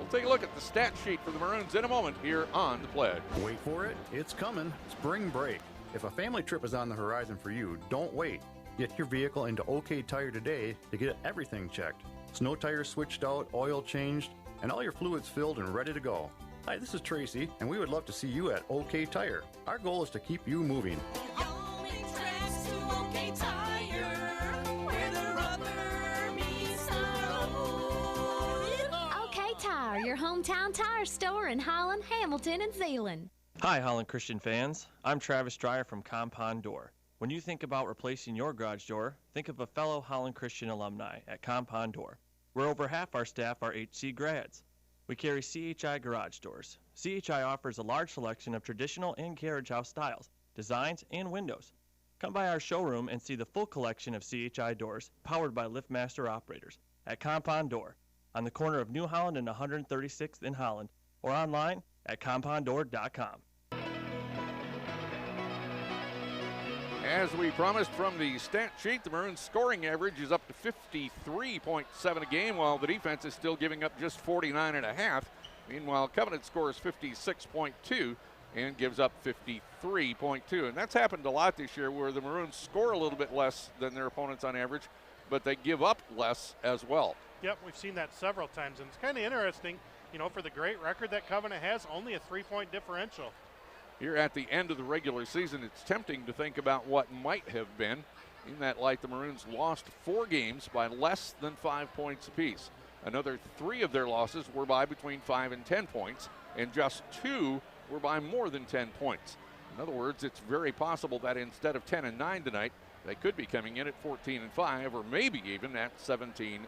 We'll take a look at the stat sheet for the Maroons in a moment here on The Pledge. Wait for it, it's coming. Spring break. If a family trip is on the horizon for you, don't wait. Get your vehicle into OK Tire today to get everything checked. Snow tires switched out, oil changed, and all your fluids filled and ready to go. Hi, this is Tracy, and we would love to see you at OK Tire. Our goal is to keep you moving. Your hometown tire store in Holland, Hamilton, and Zeeland. Hi, Holland Christian fans. I'm Travis Dreyer from Compound Door. When you think about replacing your garage door, think of a fellow Holland Christian alumni at Compound Door, where over half our staff are HC grads. We carry CHI garage doors. CHI offers a large selection of traditional and carriage house styles, designs, and windows. Come by our showroom and see the full collection of CHI doors powered by LiftMaster operators at Compound Door, on the corner of New Holland and 136th in Holland, or online at compounddoor.com. As we promised from the stat sheet, the Maroons' scoring average is up to 53.7 a game, while the defense is still giving up just 49.5. Meanwhile, Covenant scores 56.2 and gives up 53.2. And that's happened a lot this year, where the Maroons score a little bit less than their opponents on average, but they give up less as well. Yep, we've seen that several times, and it's kind of interesting, you know, for the great record that Covenant has, only a 3-point differential. Here at the end of the regular season, it's tempting to think about what might have been. In that light, the Maroons lost 4 games by less than 5 points apiece. Another 3 of their losses were by between 5 and 10 points, and just 2 were by more than 10 points. In other words, it's very possible that instead of 10-9 tonight, they could be coming in at 14-5, or maybe even at 17-2.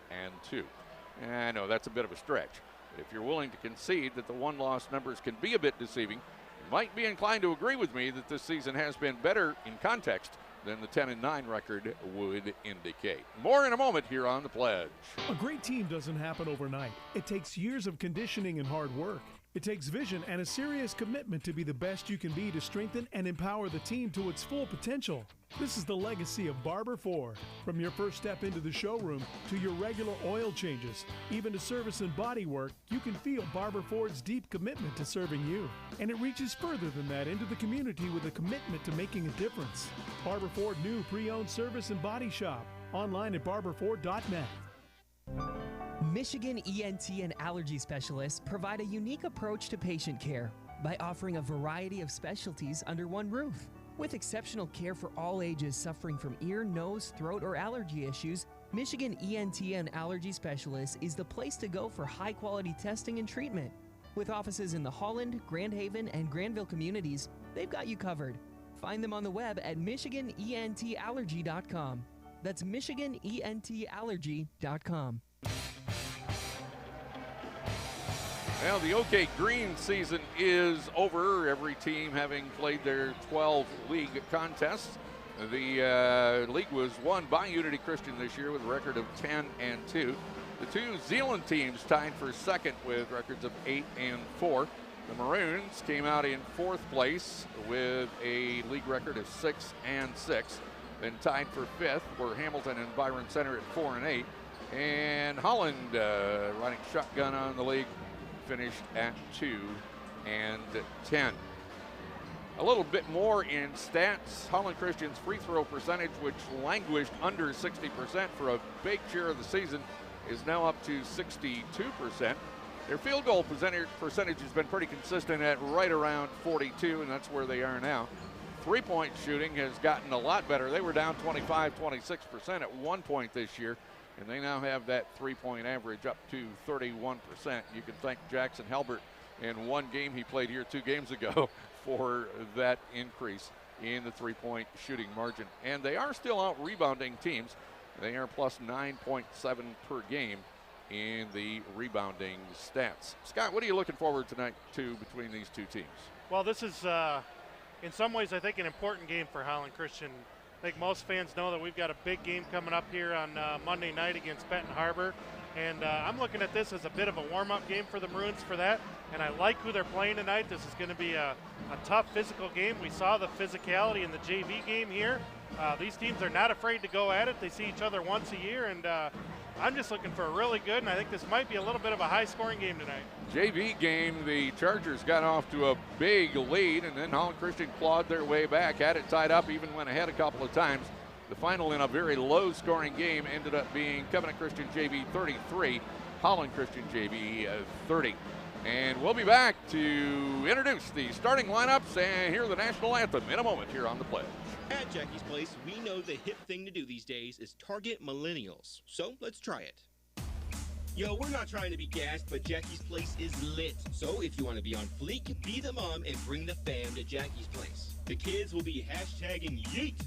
I know that's a bit of a stretch. But if you're willing to concede that the one-loss numbers can be a bit deceiving, you might be inclined to agree with me that this season has been better in context than the 10-9 record would indicate. More in a moment here on The Pledge. A great team doesn't happen overnight. It takes years of conditioning and hard work. It takes vision and a serious commitment to be the best you can be to strengthen and empower the team to its full potential. This is the legacy of Barber Ford. From your first step into the showroom to your regular oil changes, even to service and body work, you can feel Barber Ford's deep commitment to serving you. And it reaches further than that into the community with a commitment to making a difference. Barber Ford new pre-owned service and body shop. Online at barberford.net. Michigan ENT and allergy specialists provide a unique approach to patient care by offering a variety of specialties under one roof. With exceptional care for all ages suffering from ear, nose, throat, or allergy issues, Michigan ENT and Allergy Specialists is the place to go for high-quality testing and treatment. With offices in the Holland, Grand Haven, and Granville communities, they've got you covered. Find them on the web at MichiganENTallergy.com. That's MichiganENTallergy.com. Well, the OK Green season is over, every team having played their 12 league contests. The league was won by Unity Christian this year with a record of 10-2. The 2 Zeeland teams tied for second with records of 8-4. The Maroons came out in 4th place with a league record of 6-6. Then tied for 5th were Hamilton and Byron Center at 4-8. And Holland, running shotgun on the league, finished at 2-10. A little bit more in stats. Holland Christian's free throw percentage, which languished under 60% for a big share of the season, is now up to 62%. Their field goal percentage has been pretty consistent at right around 42, and that's where they are now. Three-point shooting has gotten a lot better. They were down 25-26% at one point this year, and they now have that three-point average up to 31%. You can thank Jackson Halbert in one game he played here 2 games ago for that increase in the three-point shooting margin. And they are still out rebounding teams. They are plus 9.7 per game in the rebounding stats. Scott, what are you looking forward tonight to between these 2 teams? Well, this is, in some ways, I think an important game for Holland Christian. I think most fans know that we've got a big game coming up here on Monday night against Benton Harbor. And I'm looking at this as a bit of a warm-up game for the Maroons for that. And I like who they're playing tonight. This is going to be a tough physical game. We saw the physicality in the JV game here. These teams are not afraid to go at it. They see each other once a year, and I'm just looking for a really good, and I think this might be a little bit of a high-scoring game tonight. JV game, the Chargers got off to a big lead, and then Holland Christian clawed their way back, had it tied up, even went ahead a couple of times. The final in a very low-scoring game ended up being Covenant Christian JV 33, Holland Christian JV 30. And we'll be back to introduce the starting lineups and hear the national anthem in a moment here on The Pledge. At Jackie's Place, we know the hip thing to do these days is target millennials. So let's try it. Yo, we're not trying to be gassed, but Jackie's Place is lit. So if you want to be on fleek, be the mom and bring the fam to Jackie's Place. The kids will be hashtagging yeet.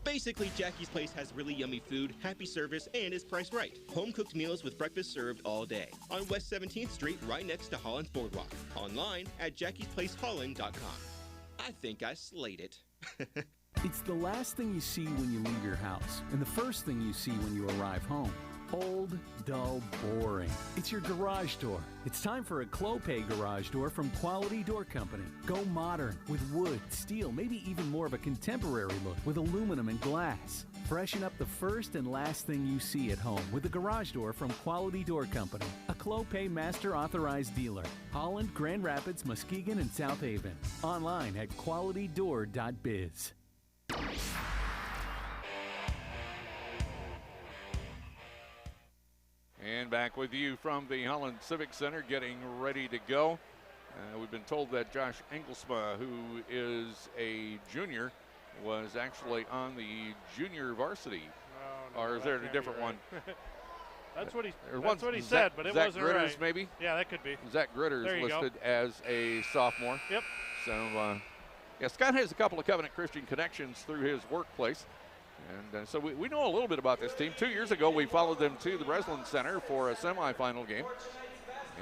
Basically, Jackie's Place has really yummy food, happy service, and is priced right. Home-cooked meals with breakfast served all day. On West 17th Street, right next to Holland's Boardwalk. Online at jackiesplaceholland.com. I think I slayed it. It's the last thing you see when you leave your house, and the first thing you see when you arrive home. Old, dull, boring. It's your garage door. It's time for a Clopay garage door from Quality Door Company. Go modern with wood, steel, maybe even more of a contemporary look with aluminum and glass. Freshen up the first and last thing you see at home with a garage door from Quality Door Company. A Clopay Master Authorized Dealer. Holland, Grand Rapids, Muskegon, and South Haven. Online at qualitydoor.biz. And back with you from the Holland Civic Center, getting ready to go. We've been told that Josh Engelsma, who is a junior, was actually on the junior varsity. No, or is there a different one? That's what he said, but it Zach wasn't Gritters, right. Maybe? Yeah, that could be. Zach Gritters listed as a sophomore. Yep. So, yeah, Scott has a couple of Covenant Christian connections through his workplace. And so we know a little bit about this team. 2 years ago, we followed them to the Breslin Center for a semifinal game.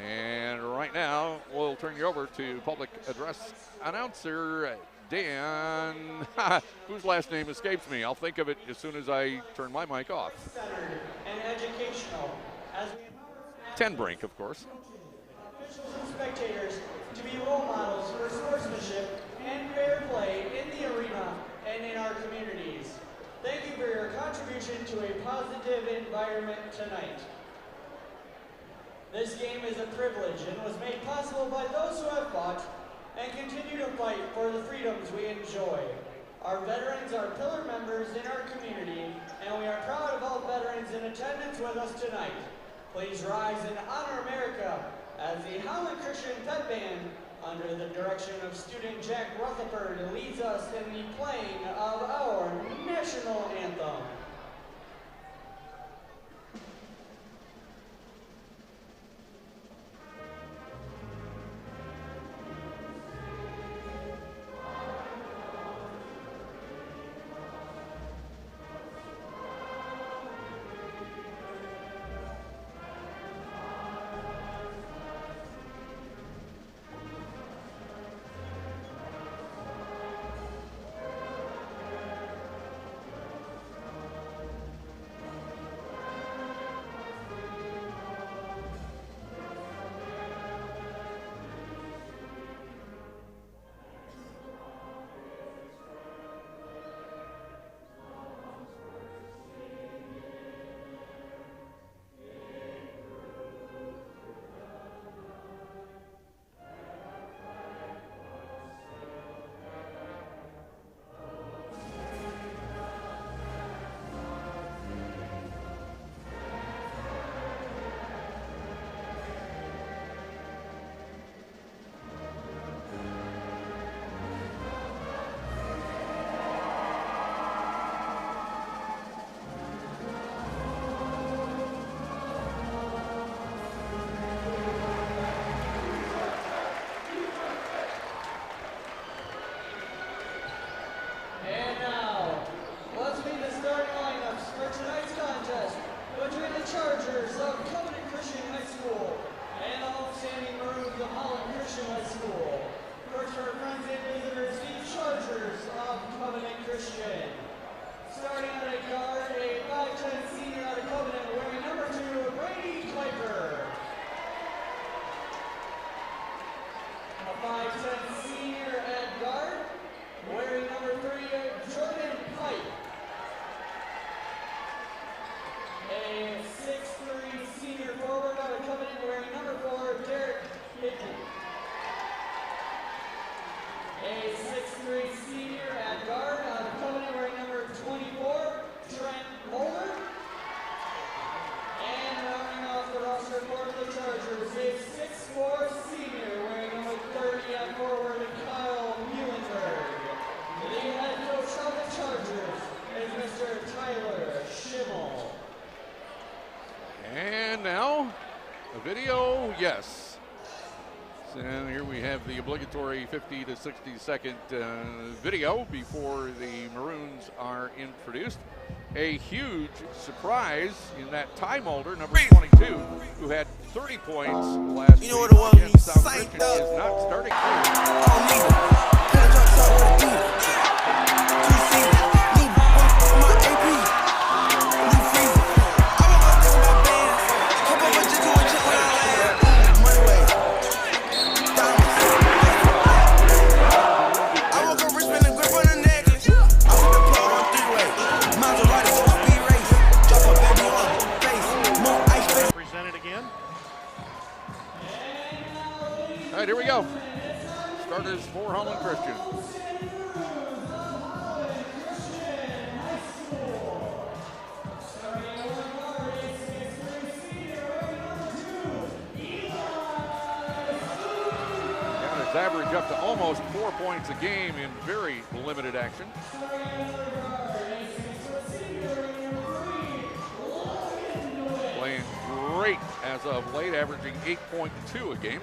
And right now, we'll turn you over to public address announcer Dan, whose last name escapes me. I'll think of it as soon as I turn my mic off. Centered and educational, as we 10 Brink, of course. officials and spectators to be role models for sportsmanship and fair play in the arena and in our communities. Thank you for your contribution to a positive environment tonight. This game is a privilege and was made possible by those who have fought and continue to fight for the freedoms we enjoy. Our veterans are pillar members in our community, and we are proud of all veterans in attendance with us tonight. Please rise and honor America as the Holland Christian Pep Band, under the direction of student Jack Rutherford, leads us in the playing of our national anthem. A guess. And here we have the obligatory 50 to 60 second video before the Maroons are introduced. A huge surprise in that tie molder, number 22, who had 30 points last week against South Christian, is not starting. All right, here we go. Starters for Holland Christian. Got his average up to almost 4 points a game in very limited action. Playing great as of late, averaging 8.2 a game.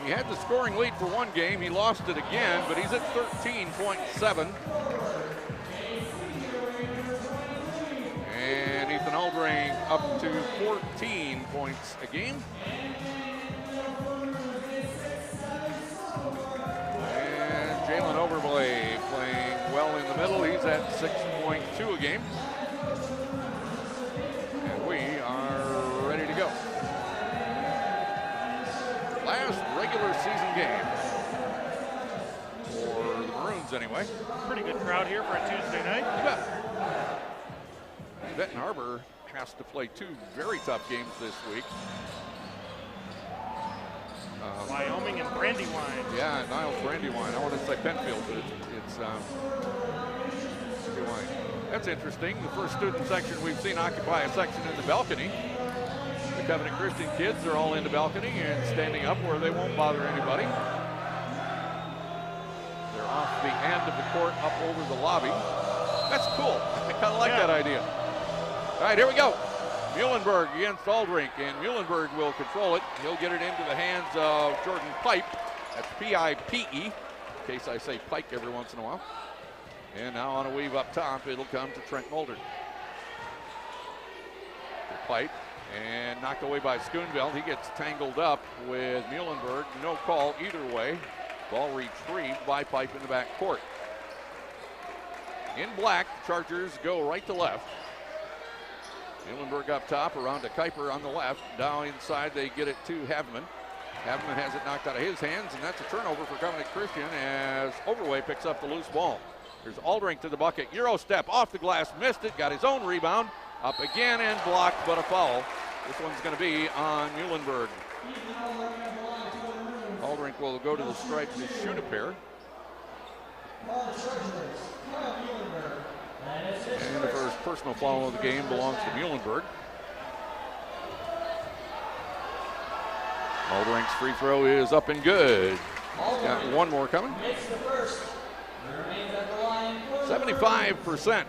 He had the scoring lead for one game. He lost it again, but he's at 13.7. And Ethan Aldring up to 14 points a game. And Jalen Overblay playing well in the middle. He's at 6.2 a game. And we are ready to go. Last regular season game for the Maroons anyway. Pretty good crowd here for a Tuesday night. You bet. Benton Harbor has to play two very tough games this week. Wyoming and Brandywine. Yeah, Niles Brandywine. I want to say Penfield, but it's Brandywine. That's interesting. The first student section we've seen occupy a section in the balcony. The Covenant Christian kids are all in the balcony and standing up where they won't bother anybody. They're off the end of the court up over the lobby. That's cool. I kind of like that idea. All right, here we go. Muhlenberg against Aldrink, and Muhlenberg will control it. He'll get it into the hands of Jordan Pipe. That's P-I-P-E, in case I say Pike every once in a while. And now on a weave up top, it'll come to Trent Mulder. Pipe, and knocked away by Schoonveld. He gets tangled up with Muhlenberg. No call either way. Ball retrieved by Pipe in the back court. In black, Chargers go right to left. Muhlenberg up top, around to Kuiper on the left. Down inside, they get it to Haveman. Haveman has it knocked out of his hands, and that's a turnover for Covenant Christian as Overway picks up the loose ball. There's Aldrink to the bucket. Euro step off the glass, missed it, got his own rebound. Up again and blocked, but a foul. This one's going to be on Muhlenberg. Aldrink will go to the stripe to shoot a pair. And the first personal foul of the game belongs to Muhlenberg. Aldrink's free throw is up and good. He's got one more coming. 75%.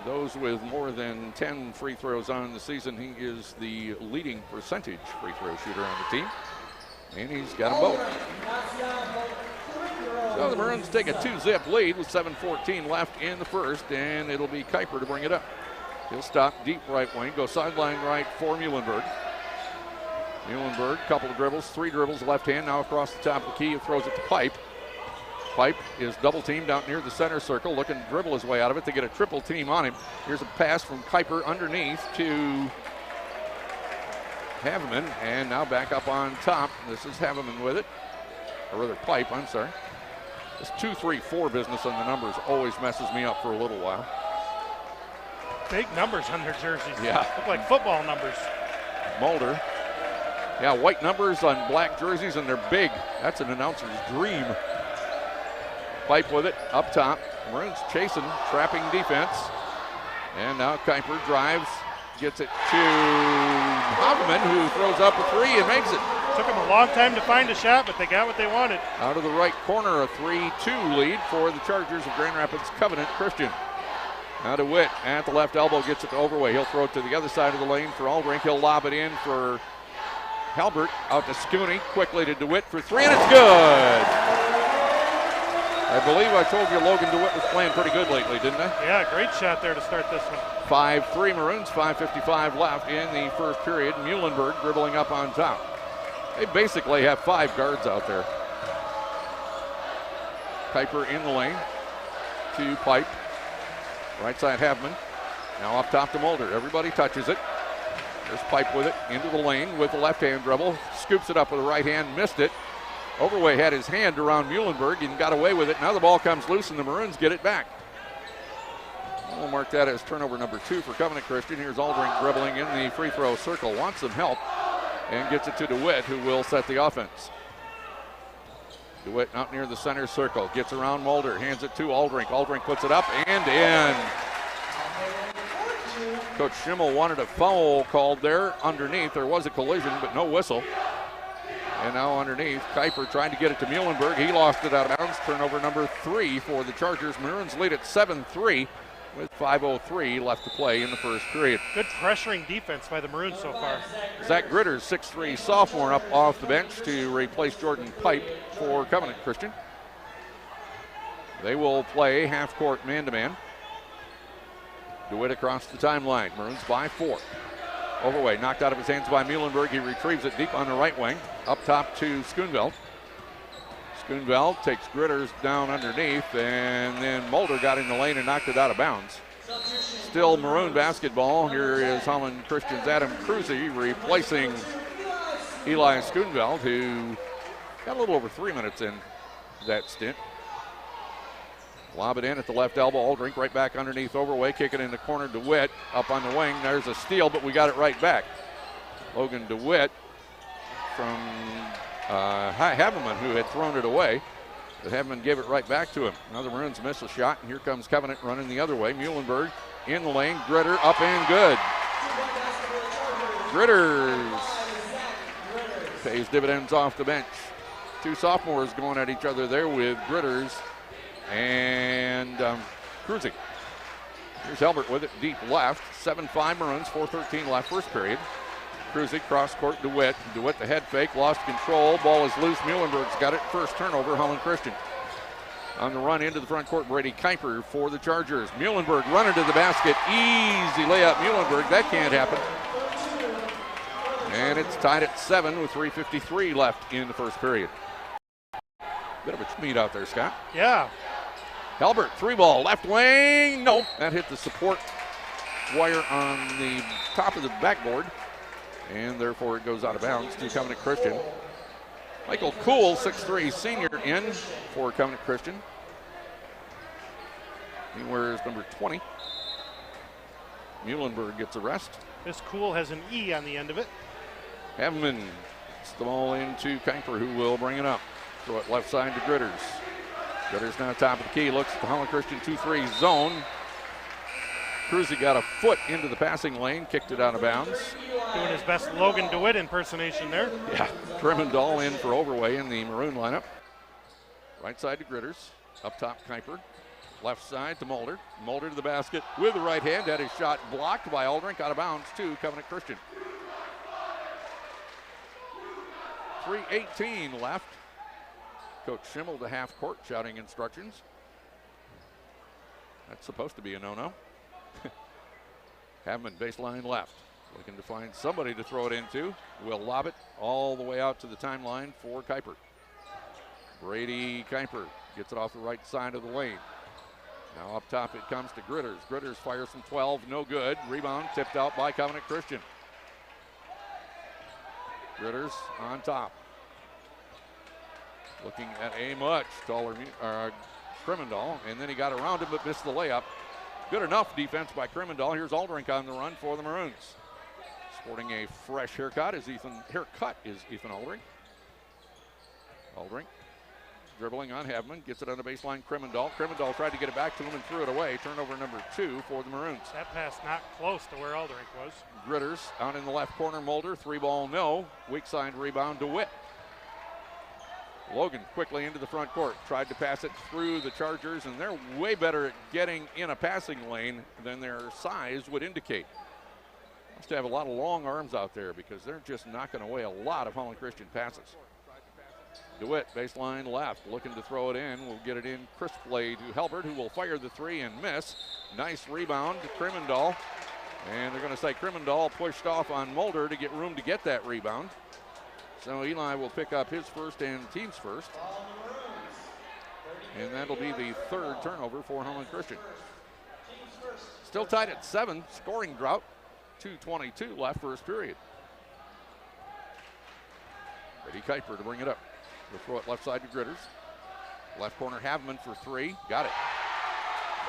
Those with more than 10 free throws on the season, he is the leading percentage free throw shooter on the team. And he's got them both. So the Maroons take a 2-zip lead with 7:14 left in the first, and it'll be Kuiper to bring it up. He'll stop deep right wing, go sideline right for Muhlenberg. Muhlenberg, couple of dribbles, 3 dribbles left hand, now across the top of the key, throws it to Pipe. Pipe is double teamed out near the center circle, looking to dribble his way out of it to get a triple team on him. Here's a pass from Kuiper underneath to Haveman, and now back up on top. This is Haveman with it, or rather Pipe, I'm sorry. This 2-3-4 business on the numbers always messes me up for a little while. Big numbers on their jerseys. Yeah. Look like football numbers. Mulder. Yeah, white numbers on black jerseys, and they're big. That's an announcer's dream. Pipe with it, up top. Maroons chasing, trapping defense. And now Kuiper drives, gets it to Haveman, who throws up a 3 and makes it. Took them a long time to find a shot, but they got what they wanted. Out of the right corner, a 3-2 lead for the Chargers of Grand Rapids Covenant Christian. Now DeWitt at the left elbow, gets it to Overway. He'll throw it to the other side of the lane for Aldrink. He'll lob it in for Halbert. Out to Scooney, quickly to DeWitt for three, and it's good. I believe I told you Logan DeWitt was playing pretty good lately, didn't I? Yeah, great shot there to start this one. 5-3 Maroons, 5:55 left in the first period. Muhlenberg dribbling up on top. They basically have 5 guards out there. Kuiper in the lane to Pipe. Right side Havman. Now up top to Mulder. Everybody touches it. There's Pipe with it into the lane with the left hand dribble. Scoops it up with the right hand, missed it. Overway had his hand around Muhlenberg and got away with it. Now the ball comes loose and the Maroons get it back. We'll mark that as turnover number 2 for Covenant Christian. Here's Aldrink dribbling in the free throw circle. Wants some help and gets it to DeWitt, who will set the offense. DeWitt out near the center circle. Gets around Mulder. Hands it to Aldrink. Aldrink puts it up and in. Coach Schimmel wanted a foul called there underneath. There was a collision, but no whistle. And now underneath, Kuiper trying to get it to Muhlenberg. He lost it out of bounds. Turnover number 3 for the Chargers. Maroons lead at 7-3 with 5:03 left to play in the first period. Good pressuring defense by the Maroons so far. Zach Gritters, 6'3 sophomore, up off the bench to replace Jordan Pipe for Covenant Christian. They will play half court man-to-man. DeWitt across the timeline. Maroons by 4. Overway knocked out of his hands by Muhlenberg. He retrieves it deep on the right wing. Up top to Schoonveld. Schoonveld takes Gritters down underneath, and then Mulder got in the lane and knocked it out of bounds. Still Maroon basketball. Here is Holland Christian's Adam Cruzy replacing Eli Schoonveld, who got a little over 3 minutes in that stint. Lob it in at the left elbow. Aldrink right back underneath Overway. Kick it in the corner. DeWitt up on the wing. There's a steal, but we got it right back. Logan DeWitt from Haveman, who had thrown it away. But Haveman gave it right back to him. Now the Maroons miss a shot, and here comes Covenant running the other way. Muhlenberg in the lane. Gritter up and good. Gritters pays dividends off the bench. 2 sophomores going at each other there with Gritters and Cruzy. Here's Albert with it deep left. 7-5 Maroons, 4:13 left first period. Cruzy cross court DeWitt. DeWitt the head fake, lost control. Ball is loose. Muhlenberg's got it. First turnover, Holland Christian. On the run into the front court, Brady Kuiper for the Chargers. Muhlenberg running to the basket. Easy layup, Muhlenberg. That can't happen. And it's tied at 7 with 3:53 left in the first period. Bit of a speed out there, Scott. Yeah. Halbert, 3-ball, left wing. Nope, that hit the support wire on the top of the backboard, and therefore it goes out of bounds to Covenant Christian. Michael Kuhl, 6'3", senior, in for Covenant Christian. He wears number 20. Muhlenberg gets a rest. This Kuhl has an E on the end of it. Haveman gets the ball into Kuiper, who will bring it up. Throw it left side to Gritters. Gritters now top of the key, looks at the Holland Christian 2-3 zone. Cruzy got a foot into the passing lane, kicked it out of bounds. Doing his best Logan DeWitt impersonation there. Yeah, Kremendall in for Overway in the Maroon lineup. Right side to Gritters, up top Kuiper. Left side to Mulder. Mulder to the basket with the right hand, had his shot blocked by Aldrink, out of bounds to Covenant Christian. 3:18 left. Coach Schimmel to half court shouting instructions. That's supposed to be a no-no. Haveman baseline left. Looking to find somebody to throw it into. Will lob it all the way out to the timeline for Kuiper. Brady Kuiper gets it off the right side of the lane. Now up top it comes to Gritters. Gritters fires from 12, no good. Rebound tipped out by Covenant Christian. Gritters on top. Looking at a much taller Kremendall, and then he got around him but missed the layup. Good enough defense by Kremendall. Here's Aldrink on the run for the Maroons. Sporting a fresh haircut is Ethan Aldrink. Aldrink dribbling on Havman, gets it on the baseline, Krimendahl. Krimendahl tried to get it back to him and threw it away. Turnover number 2 for the Maroons. That pass not close to where Aldrich was. Gritters out in the left corner, Mulder, 3-ball no. Weak side rebound to Witt. Logan quickly into the front court, tried to pass it through the Chargers, and they're way better at getting in a passing lane than their size would indicate. Must have a lot of long arms out there because they're just knocking away a lot of Holland Christian passes. DeWitt, baseline left, looking to throw it in. Will get it in crisply to Helbert, who will fire the 3 and miss. Nice rebound to Krimendahl. And they're going to say Krimendahl pushed off on Mulder to get room to get that rebound. So Eli will pick up his first and team's first. And that'll be the 3rd turnover for Holland Christian. Still tied at 7, scoring drought. 2:22 left first period. Eddie Kuiper to bring it up. We'll throw it left side to Gritters. Left corner, Havman for 3. Got it.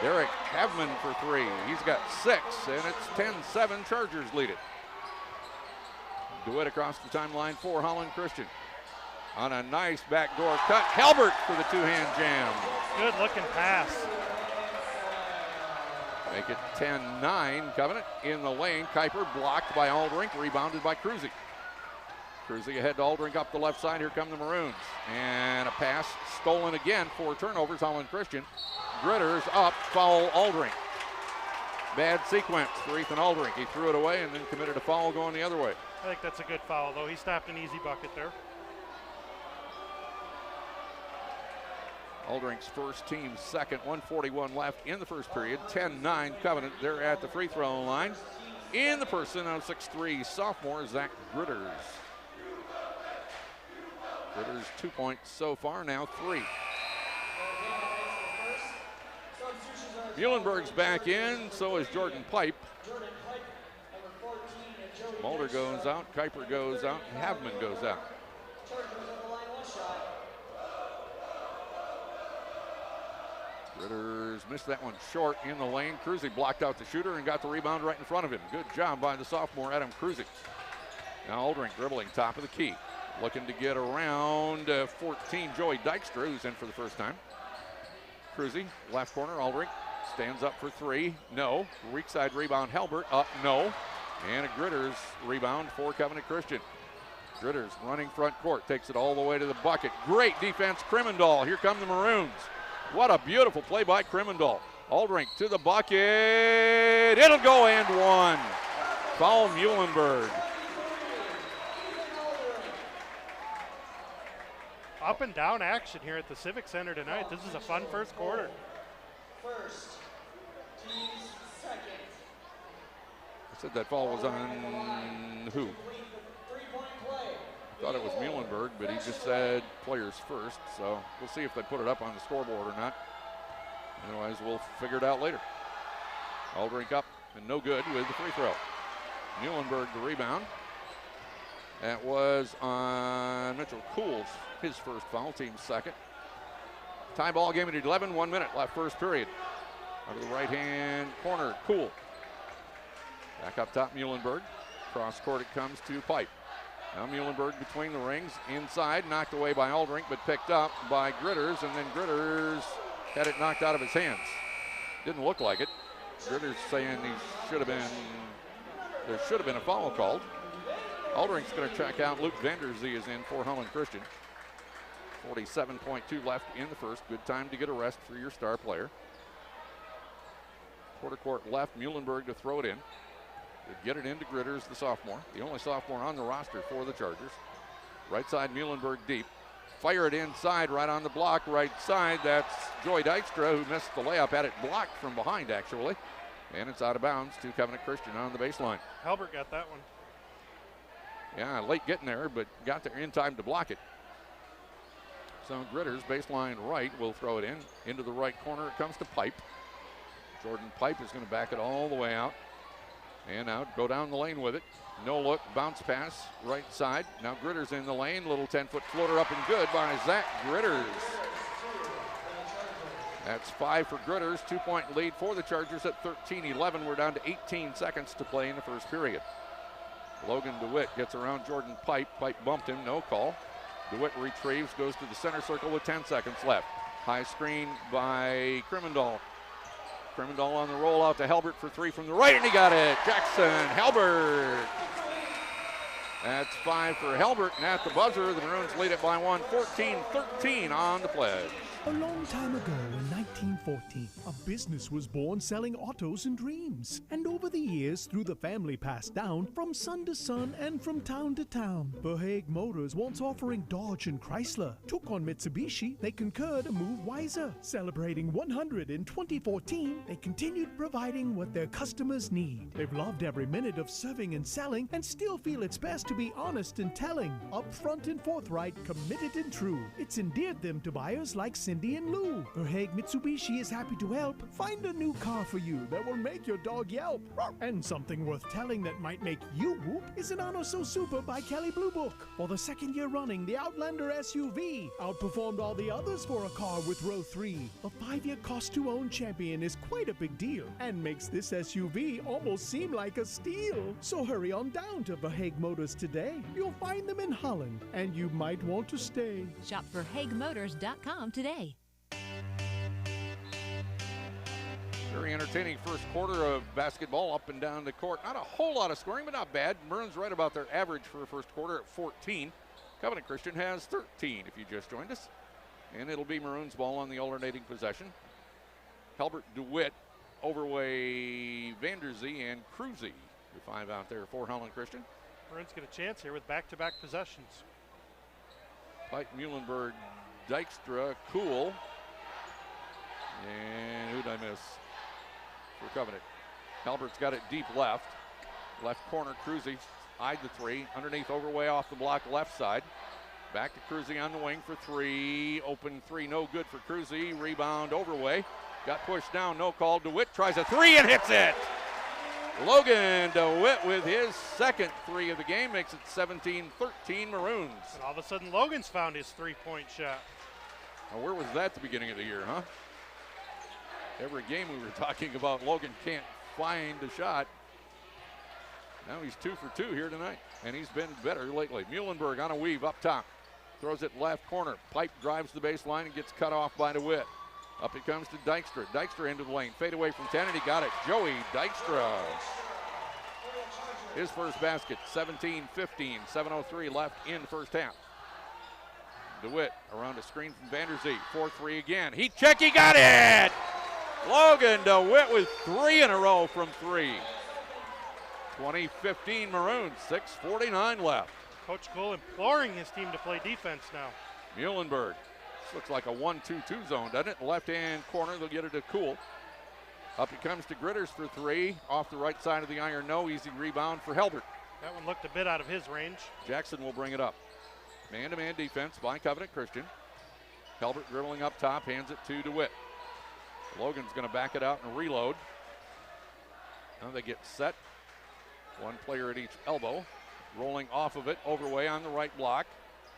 Derek Havman for 3. He's got 6, and it's 10-7. Chargers lead it. DeWitt across the timeline for Holland Christian. On a nice backdoor cut, Halbert for the 2-hand jam. Good looking pass. Make it 10-9. Covenant in the lane. Kuiper blocked by Aldrink, rebounded by Cruzy. Cruzy ahead to Aldrink up the left side. Here come the Maroons. And a pass stolen again for turnovers. Holland Christian. Gritters up, foul Aldrink. Bad sequence for Ethan Aldrink. He threw it away and then committed a foul going the other way. I think that's a good foul, though. He stopped an easy bucket there. Aldrink's first, team second. 1:41 left in the first period. 10-9 Covenant. They're at the free throw line. In the person of 6'3", sophomore Zach Gritters. Gritters 2 points so far, now 3. Muhlenberg's back in, so is Jordan Pipe. Mulder goes out, Kuiper goes out, and Havman goes out. Gritters missed that one short in the lane. Cruzy blocked out the shooter and got the rebound right in front of him. Good job by the sophomore, Adam Cruzy. Now Aldrink dribbling top of the key. Looking to get around 14, Joey Dykstra, who's in for the first time. Cruzy, left corner, Aldrink stands up for 3. No. Weak side rebound, Halbert, up, no. And a Gritters rebound for Covenant Christian. Gritters running front court, takes it all the way to the bucket. Great defense, Krimendahl. Here come the Maroons. What a beautiful play by Krimendahl. Aldrink to the bucket. It'll go and 1. Foul Muhlenberg. Up and down action here at the Civic Center tonight. This is a fun first quarter. First, team's second. I said that foul was on who? I thought it was Muhlenberg, but he just said players first. So we'll see if they put it up on the scoreboard or not. Otherwise, we'll figure it out later. Aldrink up and no good with the free throw. Muhlenberg the rebound. That was on Mitchell Cools, his first foul, team second. Tie ball game at 11, 1 minute left first period. Out of the right-hand corner, Cool. Back up top, Muhlenberg. Cross court it comes to Pipe. Now Muhlenberg between the rings, inside, knocked away by Aldrink, but picked up by Gritters, and then Gritters had it knocked out of his hands. Didn't look like it. Gritters saying there should have been a foul called. Aldrink's going to check out. Luke Vanderzee is in for Holland Christian. 47.2 left in the first. Good time to get a rest for your star player. Quarter court left, Muhlenberg to throw it in. To get it into Gritters, the sophomore. The only sophomore on the roster for the Chargers. Right side, Muhlenberg deep. Fire it inside, right on the block, right side. That's Joy Dykstra, who missed the layup. Had it blocked from behind, actually. And it's out of bounds to Covenant Christian on the baseline. Halbert got that one. Yeah, late getting there, but got there in time to block it. So Gritters, baseline right, will throw it in. Into the right corner, it comes to Pipe. Jordan Pipe is going to back it all the way out. And out, go down the lane with it. No look, bounce pass, right side. Now Gritters in the lane, little 10-foot floater up and good by Zach Gritters. That's 5 for Gritters, 2-point lead for the Chargers at 13-11. We're down to 18 seconds to play in the first period. Logan DeWitt gets around Jordan Pipe. Pipe bumped him, no call. DeWitt retrieves, goes to the center circle with 10 seconds left. High screen by Krimendahl. Krimendahl on the roll out to Halbert for three from the right, and he got it. Jackson Halbert. That's 5 for Halbert, and at the buzzer, the Maroons lead it by one, 14-13 on the pledge. A long time ago in 1914, a business was born selling autos and dreams. And over the years, through the family passed down, from son to son and from town to town. Verhaeghe Motors, once offering Dodge and Chrysler, took on Mitsubishi, they concurred a move wiser. Celebrating 100 in 2014, they continued providing what their customers need. They've loved every minute of serving and selling, and still feel it's best to be honest and telling. Upfront and forthright, committed and true. It's endeared them to buyers like Cindy and Lou. Verhaeghe Mitsubishi is happy to help. Find a new car for you that will make your dog yelp. And something worth telling that might make you whoop is an Honor So Super by Kelley Blue Book. For the second year running, the Outlander SUV outperformed all the others for a car with row 3. A 5-year cost-to-own champion is quite a big deal and makes this SUV almost seem like a steal. So hurry on down to Verhaeghe Motors today. You'll find them in Holland, and you might want to stay. Shop VerhaegheMotors.com today. Very entertaining first quarter of basketball up and down the court. Not a whole lot of scoring, but not bad. Maroons right about their average for a first quarter at 14. Covenant Christian has 13 if you just joined us. And it'll be Maroons ball on the alternating possession. Halbert, DeWitt, Overway, Vanderzee, and Cruzy. The 5 out there for Holland Christian. Maroons get a chance here with back-to-back possessions. Pike, Muhlenberg, Dykstra, Cool. And who did I miss for Covenant? Halbert's got it deep left. Left corner, Cruzy eyed the 3. Underneath, Overway off the block, left side. Back to Cruzy on the wing for 3. Open 3, no good for Cruzy. Rebound, Overway. Got pushed down, no call. DeWitt tries a 3 and hits it. Logan DeWitt with his second 3 of the game makes it 17-13 Maroons. And all of a sudden, Logan's found his three-point shot. Now, where was that at the beginning of the year, huh? Every game we were talking about, Logan can't find a shot. Now he's 2 for 2 here tonight, and he's been better lately. Muhlenberg on a weave up top. Throws it left corner. Pipe drives the baseline and gets cut off by DeWitt. Up it comes to Dykstra. Dykstra into the lane. Fade away from 10, and he got it. Joey Dykstra. His first basket, 17-15. 7:03 left in the first half. DeWitt around a screen from Vanderzee. 4-3 again. He got it! Logan DeWitt with 3 in a row from 3. 20-15 Maroons, 6:49 left. Coach Cole imploring his team to play defense now. Muhlenberg. This looks like a 1-2-2 zone, doesn't it? Left-hand corner, they'll get it to Cool. Up he comes to Gritters for 3. Off the right side of the iron, no. Easy rebound for Halbert. That one looked a bit out of his range. Jackson will bring it up. Man-to-man defense by Covenant Christian. Halbert dribbling up top, hands it to DeWitt. Logan's going to back it out and reload. Now they get set. One player at each elbow. Rolling off of it, Overway on the right block.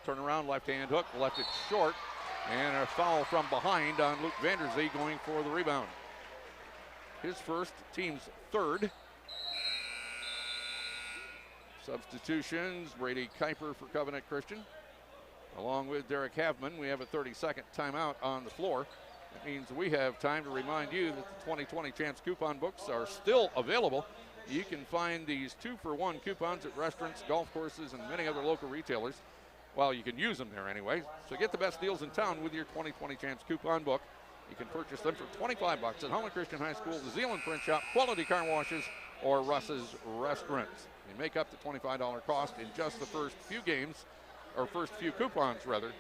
Turn around, left-hand hook, left it short. And a foul from behind on Luke Vanderzee going for the rebound. His first, team's third. Substitutions, Brady Kuiper for Covenant Christian. Along with Derek Havman, we have a 30-second timeout on the floor. That means we have time to remind you that the 2020 Champs coupon books are still available. You can find these 2-for-1 coupons at restaurants, golf courses, and many other local retailers. Well, you can use them there anyway. So get the best deals in town with your 2020 Champs coupon book. You can purchase them for $25 at Holland Christian High School, the Zeeland Print Shop, Quality Car Washes, or Russ's Restaurants. You make up the $25 cost in just the first few games, or first few coupons rather.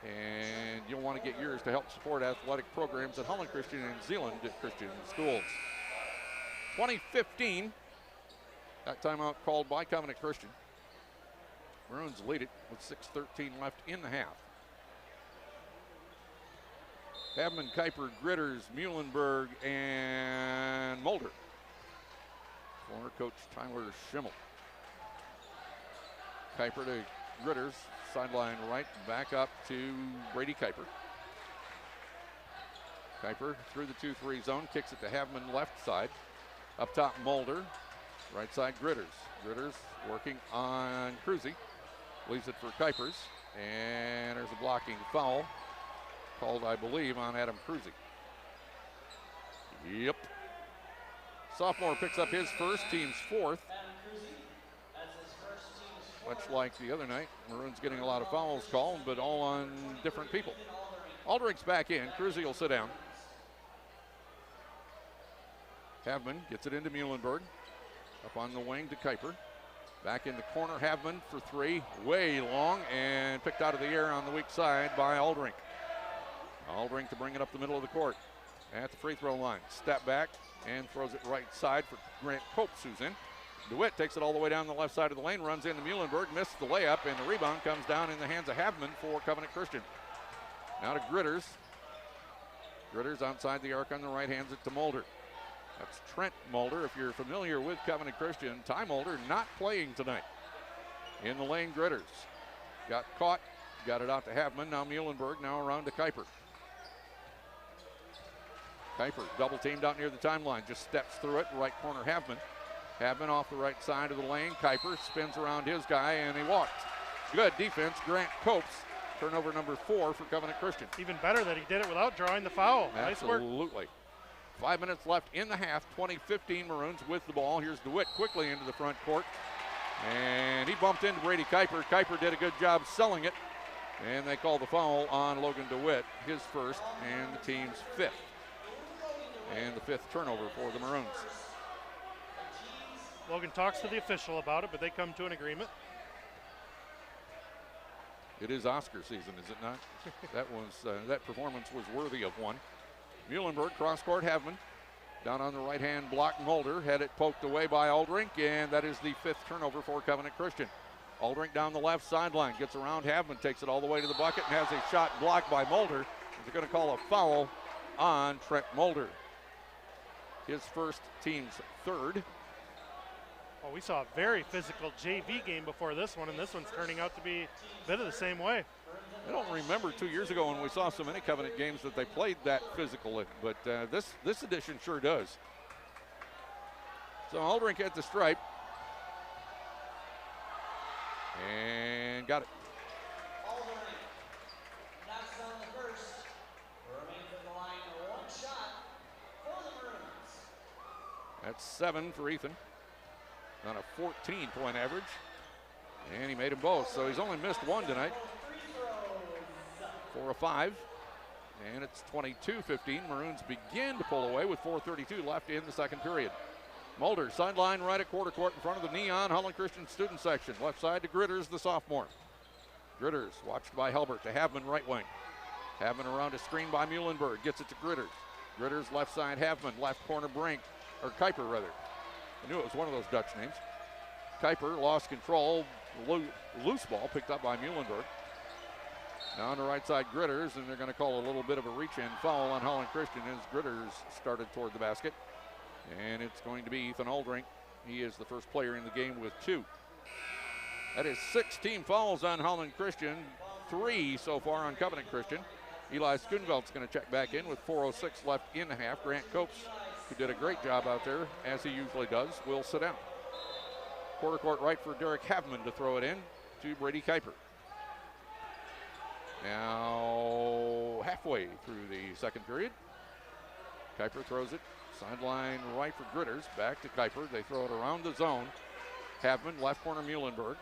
And you'll want to get yours to help support athletic programs at Holland Christian and Zeeland Christian Schools. 2015, that timeout called by Covenant Christian. Maroons lead it with 6:13 left in the half. Havman, Kuiper, Gritters, Muhlenberg, and Mulder. Former coach Tyler Schimmel. Kuiper to Gritters, sideline right, back up to Brady Kuiper. Kuiper through the 2-3 zone, kicks it to Havman left side. Up top, Mulder. Right side, Gritters. Gritters working on Cruzy. Leaves it for Kuipers. And there's a blocking foul called, I believe, on Adam Cruzy. Yep. Sophomore picks up his first, team's fourth. Much like the other night, Maroons getting a lot of fouls called, but all on different people. Aldrich's back in. Cruzy will sit down. Havman gets it into Muhlenberg. Up on the wing to Kuiper. Back in the corner, Havman for three. Way long and picked out of the air on the weak side by Aldrich. Aldrich to bring it up the middle of the court. At the free throw line. Step back and throws it right side for Grant Copes, who's in. DeWitt takes it all the way down the left side of the lane, runs into Muhlenberg, missed the layup, and the rebound comes down in the hands of Havman for Covenant Christian. Now to Gritters. Gritters outside the arc on the right, hands it to Mulder. That's Trent Mulder. If you're familiar with Covenant Christian, Ty Mulder not playing tonight. In the lane, Gritters. Got caught, got it out to Havman. Now Muhlenberg, now around to Kuiper. Kuiper double teamed out near the timeline, just steps through it, right corner Havman. Havman off the right side of the lane. Kuiper spins around his guy and he walks. Good defense, Grant Copes. Turnover number 4 for Covenant Christian. Even better that he did it without drawing the foul. Nice work. Absolutely. 5 minutes left in the half. 20-15 Maroons with the ball. Here's DeWitt quickly into the front court. And he bumped into Brady Kuiper. Kuiper did a good job selling it. And they call the foul on Logan DeWitt, his first and the team's 5th. And the 5th turnover for the Maroons. Logan talks to the official about it, but they come to an agreement. It is Oscar season, is it not? That performance was worthy of one. Muhlenberg, cross court, Havman. Down on the right-hand block, Mulder. Had it poked away by Aldrich, and that is the 5th turnover for Covenant Christian. Aldrich down the left sideline, gets around Havman, takes it all the way to the bucket, and has a shot blocked by Mulder. They're going to call a foul on Trent Mulder. His first, team's 3rd. Well, we saw a very physical JV game before this one, and this one's turning out to be a bit of the same way. I don't remember 2 years ago when we saw so many Covenant games that they played that physical in, but this edition sure does. So Aldrich at the stripe. And got it. Knocks down the first. Remains at the line for one shot for the Maroons. That's 7 for Ethan. On a 14-point average. And he made them both, so he's only missed one tonight. 4 of 5. And it's 22-15. Maroons begin to pull away with 4:32 left in the second period. Mulder, sideline right at quarter court in front of the Neon Holland Christian student section. Left side to Gritters, the sophomore. Gritters watched by Helbert to Havman, right wing. Havman around a screen by Muhlenberg, gets it to Gritters. Gritters left side, Havman, left corner Brink, or Kuiper rather. I knew it was one of those Dutch names. Kuiper lost control, loose ball picked up by Muhlenberg. Now on the right side, Gritters, and they're going to call a little bit of a reach-in foul on Holland Christian as Gritters started toward the basket. And it's going to be Ethan Aldrich. He is the first player in the game with 2. That is 6 team fouls on Holland Christian, 3 so far on Covenant Christian. Eli Schoenveld's going to check back in with 4:06 left in the half. Grant Copes, who did a great job out there, as he usually does, will sit down. Quarter court right for Derek Havman to throw it in to Brady Kuiper. Now halfway through the second period. Kuiper throws it. Sideline right for Gritters. Back to Kuiper. They throw it around the zone. Havman, left corner Muhlenberg.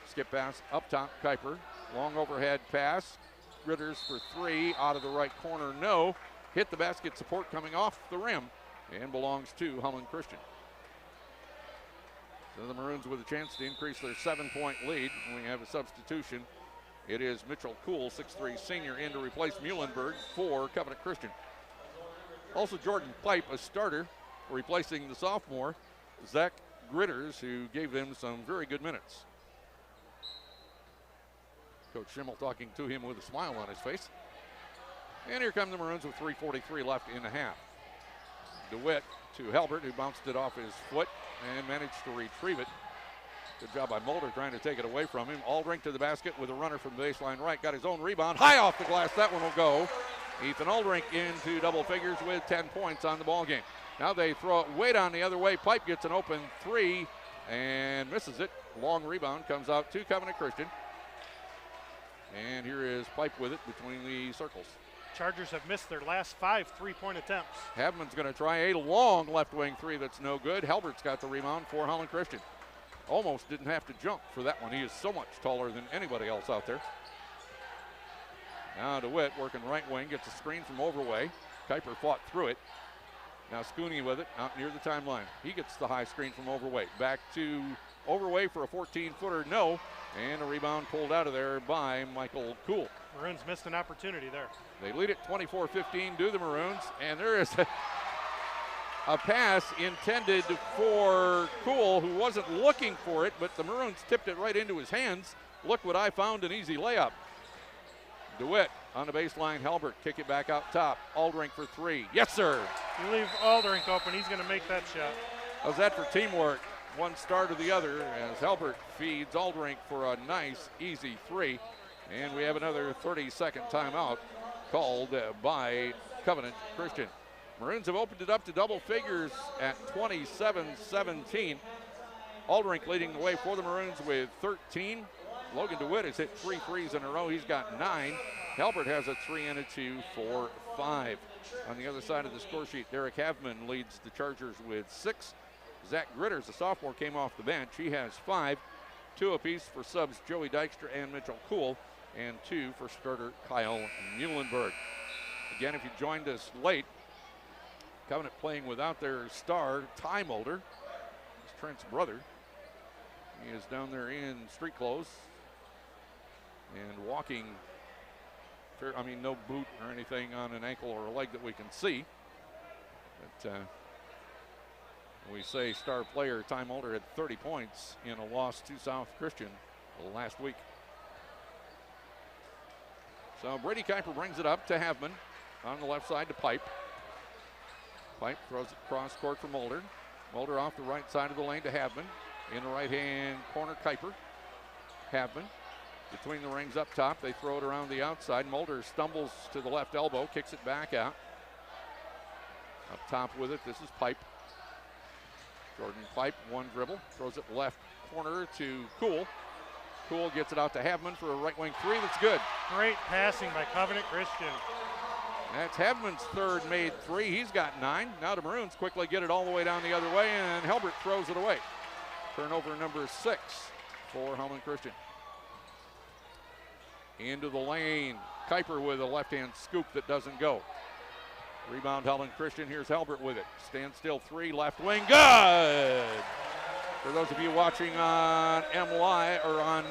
Skip pass up top, Kuiper. Long overhead pass. Gritters for 3. Out of the right corner, no. Hit the basket support coming off the rim and belongs to Holland Christian. So the Maroons with a chance to increase their 7-point lead. We have a substitution. It is Mitchell Kuhl, 6'3" senior, in to replace Muhlenberg for Covenant Christian. Also Jordan Pipe, a starter, replacing the sophomore, Zach Gritters, who gave them some very good minutes. Coach Schimmel talking to him with a smile on his face. And here come the Maroons with 3:43 left in the half. DeWitt to Helbert, who bounced it off his foot and managed to retrieve it. Good job by Mulder trying to take it away from him. Aldrich to the basket with a runner from the baseline right. Got his own rebound. High off the glass. That one will go. Ethan Aldrich into double figures with 10 points on the ball game. Now they throw it way down the other way. Pipe gets an open 3 and misses it. Long rebound comes out to Covenant Christian. And here is Pipe with it between the circles. Chargers have missed their last 5 3-point attempts. Havman's going to try a long left wing three that's no good. Halbert's got the rebound for Holland Christian. Almost didn't have to jump for that one. He is so much taller than anybody else out there. Now DeWitt working right wing, gets a screen from Overway. Kuiper fought through it. Now Scooney with it out near the timeline. He gets the high screen from Overway. Back to Overway for a 14-footer, no. And a rebound pulled out of there by Michael Kuhl. Maroons missed an opportunity there. They lead it 24-15 to the Maroons. And there is a pass intended for Kuhl, who wasn't looking for it, but the Maroons tipped it right into his hands. Look what I found, an easy layup. DeWitt on the baseline. Halbert kick it back out top. Aldrink for three. Yes, sir. You leave Aldrink open, he's going to make that shot. How's that for teamwork? One star to the other as Halbert feeds Aldrink for a nice, easy three. And we have another 30-second timeout called by Covenant Christian. Maroons have opened it up to double figures at 27-17. Aldrink leading the way for the Maroons with 13. Logan DeWitt has hit 3 threes in a row. He's got 9. Halbert has a 3 and a 2 for 5. On the other side of the score sheet, Derek Havman leads the Chargers with 6. Zach Gritters, a sophomore, came off the bench. He has 5. 2 apiece for subs Joey Dykstra and Mitchell Kuhl, and 2 for starter Kyle Muhlenberg. Again, if you joined us late, Covenant playing without their star, Ty Mulder. He's Trent's brother. He is down there in street clothes and walking, no boot or anything on an ankle or a leg that we can see. But we say star player Ty Mulder had 30 points in a loss to South Christian last week. So Brady Kuiper brings it up to Havman on the left side to Pipe. Pipe throws it cross court for Mulder. Mulder off the right side of the lane to Havman. In the right-hand corner, Kuiper. Havman between the rings up top. They throw it around the outside. Mulder stumbles to the left elbow, kicks it back out. Up top with it, this is Pipe. Jordan Pipe, one dribble, throws it left corner to Kuhl. Kuhl gets it out to Havman for a right wing three. That's good. Great passing by Covenant Christian. That's Havman's third made three. He's got 9. Now the Maroons quickly get it all the way down the other way, and Halbert throws it away. Turnover number 6 for Holland Christian. Into the lane. Kuiper with a left-hand scoop that doesn't go. Rebound Holland Christian. Here's Halbert with it. Stand still three, left wing. Good! For those of you watching on MLive, or on,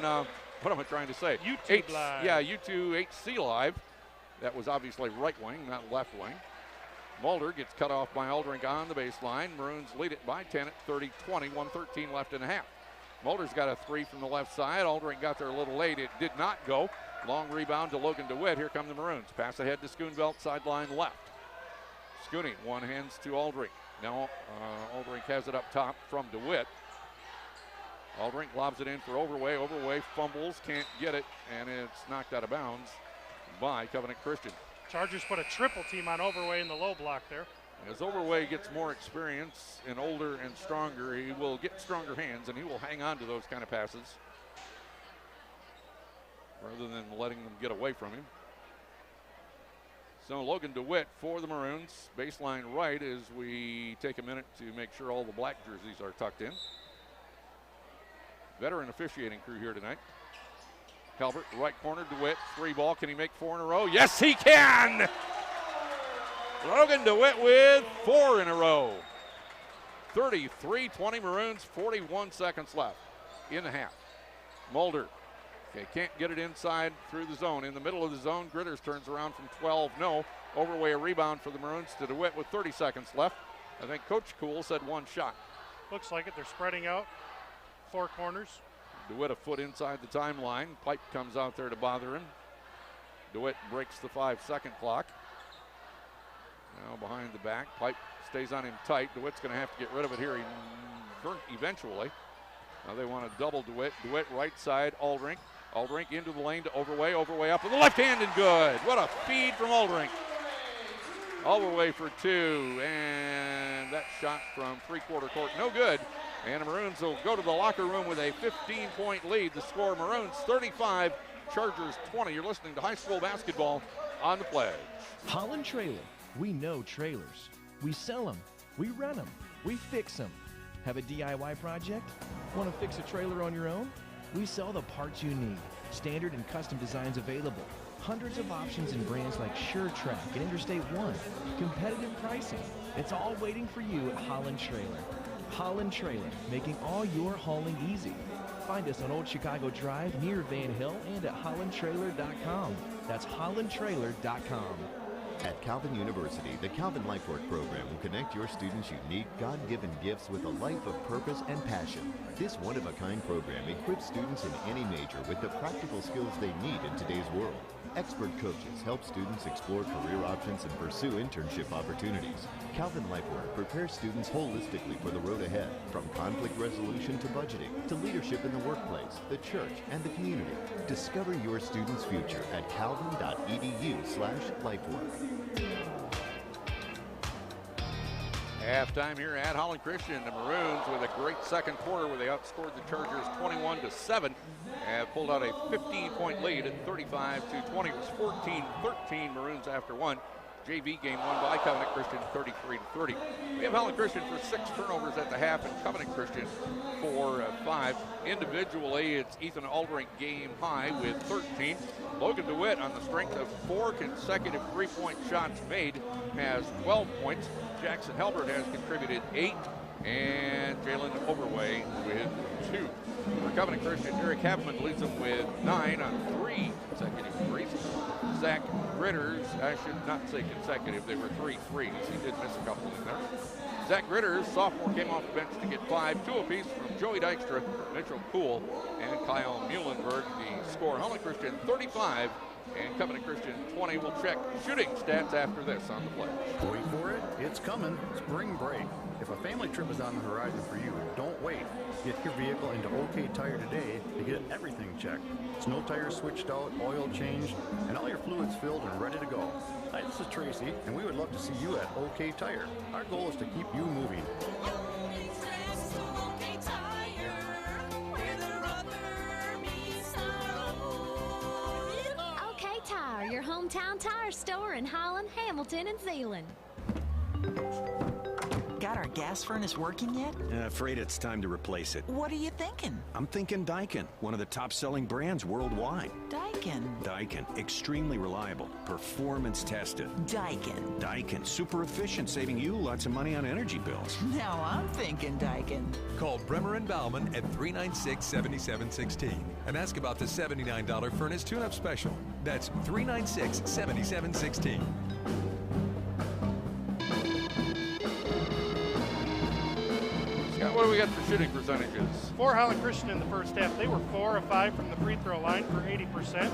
what am I trying to say? YouTube Live. Yeah, YouTube HCLive. That was obviously right wing, not left wing. Mulder gets cut off by Aldrink on the baseline. Maroons lead it by 10 at 30-20, 1:13 left in a half. Mulder's got a 3 from the left side. Aldrink got there a little late. It did not go. Long rebound to Logan DeWitt. Here come the Maroons. Pass ahead to Schoonvelt, sideline left. Scooney, one hands to Aldrink. Now Aldrink has it up top from DeWitt. Aldrink lobs it in for Overway. Overway fumbles, can't get it, and it's knocked out of bounds by Covenant Christian. Chargers put a triple team on Overway in the low block there. As Overway gets more experience and older and stronger, he will get stronger hands, and he will hang on to those kind of passes rather than letting them get away from him. So Logan DeWitt for the Maroons. Baseline right as we take a minute to make sure all the black jerseys are tucked in. Veteran officiating crew here tonight. Halbert, right corner, DeWitt, 3 ball. Can he make 4 in a row? Yes, he can! Logan DeWitt with 4 in a row. 33-20 Maroons, 41 seconds left in the half. Mulder, okay, can't get it inside through the zone. In the middle of the zone, Gritters turns around from 12, no. Overway a rebound for the Maroons to DeWitt with 30 seconds left. I think Coach Kuhl said 1 shot. Looks like it, they're spreading out. 4 corners. DeWitt a foot inside the timeline. Pipe comes out there to bother him. DeWitt breaks the 5-second clock. Now behind the back. Pipe stays on him tight. DeWitt's going to have to get rid of it here eventually. Now they want to double DeWitt. DeWitt right side, Aldrink. Aldrink into the lane to Overway. Overway up with the left hand and good. What a feed from Aldrink. Overway for 2. And that shot from 3-quarter court, no good. And the Maroons will go to the locker room with a 15-point lead. The score, Maroons 35, Chargers 20. You're listening to high school basketball on the Pledge. Holland Trailer. We know trailers. We sell them. We rent them. We fix them. Have a DIY project? Want to fix a trailer on your own? We sell the parts you need. Standard and custom designs available. Hundreds of options and brands like SureTrack and Interstate 1. Competitive pricing. It's all waiting for you at Holland Trailer. Holland Trailer, making all your hauling easy. Find us on Old Chicago Drive near Van Hill and at hollandtrailer.com. That's hollandtrailer.com. At Calvin University, the Calvin Life Work program will connect your students' unique, God-given gifts with a life of purpose and passion. This one-of-a-kind program equips students in any major with the practical skills they need in today's world. Expert coaches help students explore career options and pursue internship opportunities. Calvin Life Work prepares students holistically for the road ahead, from conflict resolution to budgeting, to leadership in the workplace, the church, and the community. Discover your student's future at calvin.edu/lifework. Halftime here at Holland Christian. The Maroons with a great second quarter where they outscored the Chargers 21-7. Have pulled out a 15-point lead at 35-20. It was 14-13 Maroons after one. JV game won by Covenant Christian 33-30. We have Holland Christian for 6 turnovers at the half and Covenant Christian for 5. Individually, it's Ethan Aldrink game high with 13. Logan DeWitt, on the strength of 4 consecutive three-point shots made, has 12 points. Jackson Helbert has contributed 8. And Jalen Overway with 2. For Covenant Christian, Eric Haveman leads them with 9 on 3 consecutive threes. Zach Gritters, I should not say consecutive, they were 3 threes. He did miss a couple in there. Zach Gritters, sophomore, came off the bench to get 5, 2 apiece from Joey Dykstra, Mitchell Poole, and Kyle Muhlenberg. The score, Holland Christian 35 and Covenant Christian 20. We'll check shooting stats after this on the Pledge. Wait for it, it's coming. Spring break. If a family trip is on the horizon for you, don't wait. Get your vehicle into OK Tire today to get everything checked. Snow tires switched out, oil changed, and all your fluids filled and ready to go. Hi, this is Tracy, and we would love to see you at OK Tire. Our goal is to keep you moving. OK Tire, your hometown tire store in Holland, Hamilton, and Zeeland. Got our gas furnace working yet? Afraid it's time to replace it. What are you thinking? I'm thinking Daikin, one of the top-selling brands worldwide. Daikin? Daikin, extremely reliable, performance tested. Daikin. Daikin, super efficient, saving you lots of money on energy bills. Now I'm thinking Daikin. Call Bremer and Bauman at 396-7716 and ask about the $79 furnace tune-up special. That's 396-7716. What do we got for shooting percentages? For Holland Christian in the first half, they were 4 of 5 from the free throw line for 80%,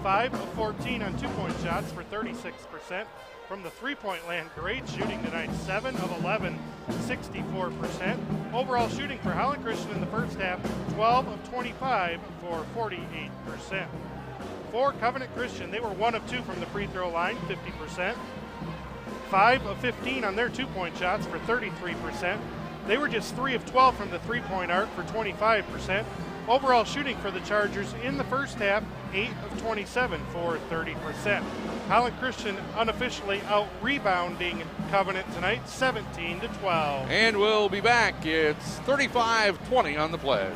5 of 14 on two-point shots for 36%. From the three-point land, great shooting tonight, 7 of 11, 64%. Overall shooting for Holland Christian in the first half, 12 of 25 for 48%. For Covenant Christian, they were 1 of 2 from the free throw line, 50%, 5 of 15 on their two-point shots for 33%. They were just 3 of 12 from the three-point arc for 25%. Overall shooting for the Chargers in the first half, 8 of 27 for 30%. Holland Christian unofficially out-rebounding Covenant tonight, 17-12. And we'll be back. It's 35-20 on the Pledge.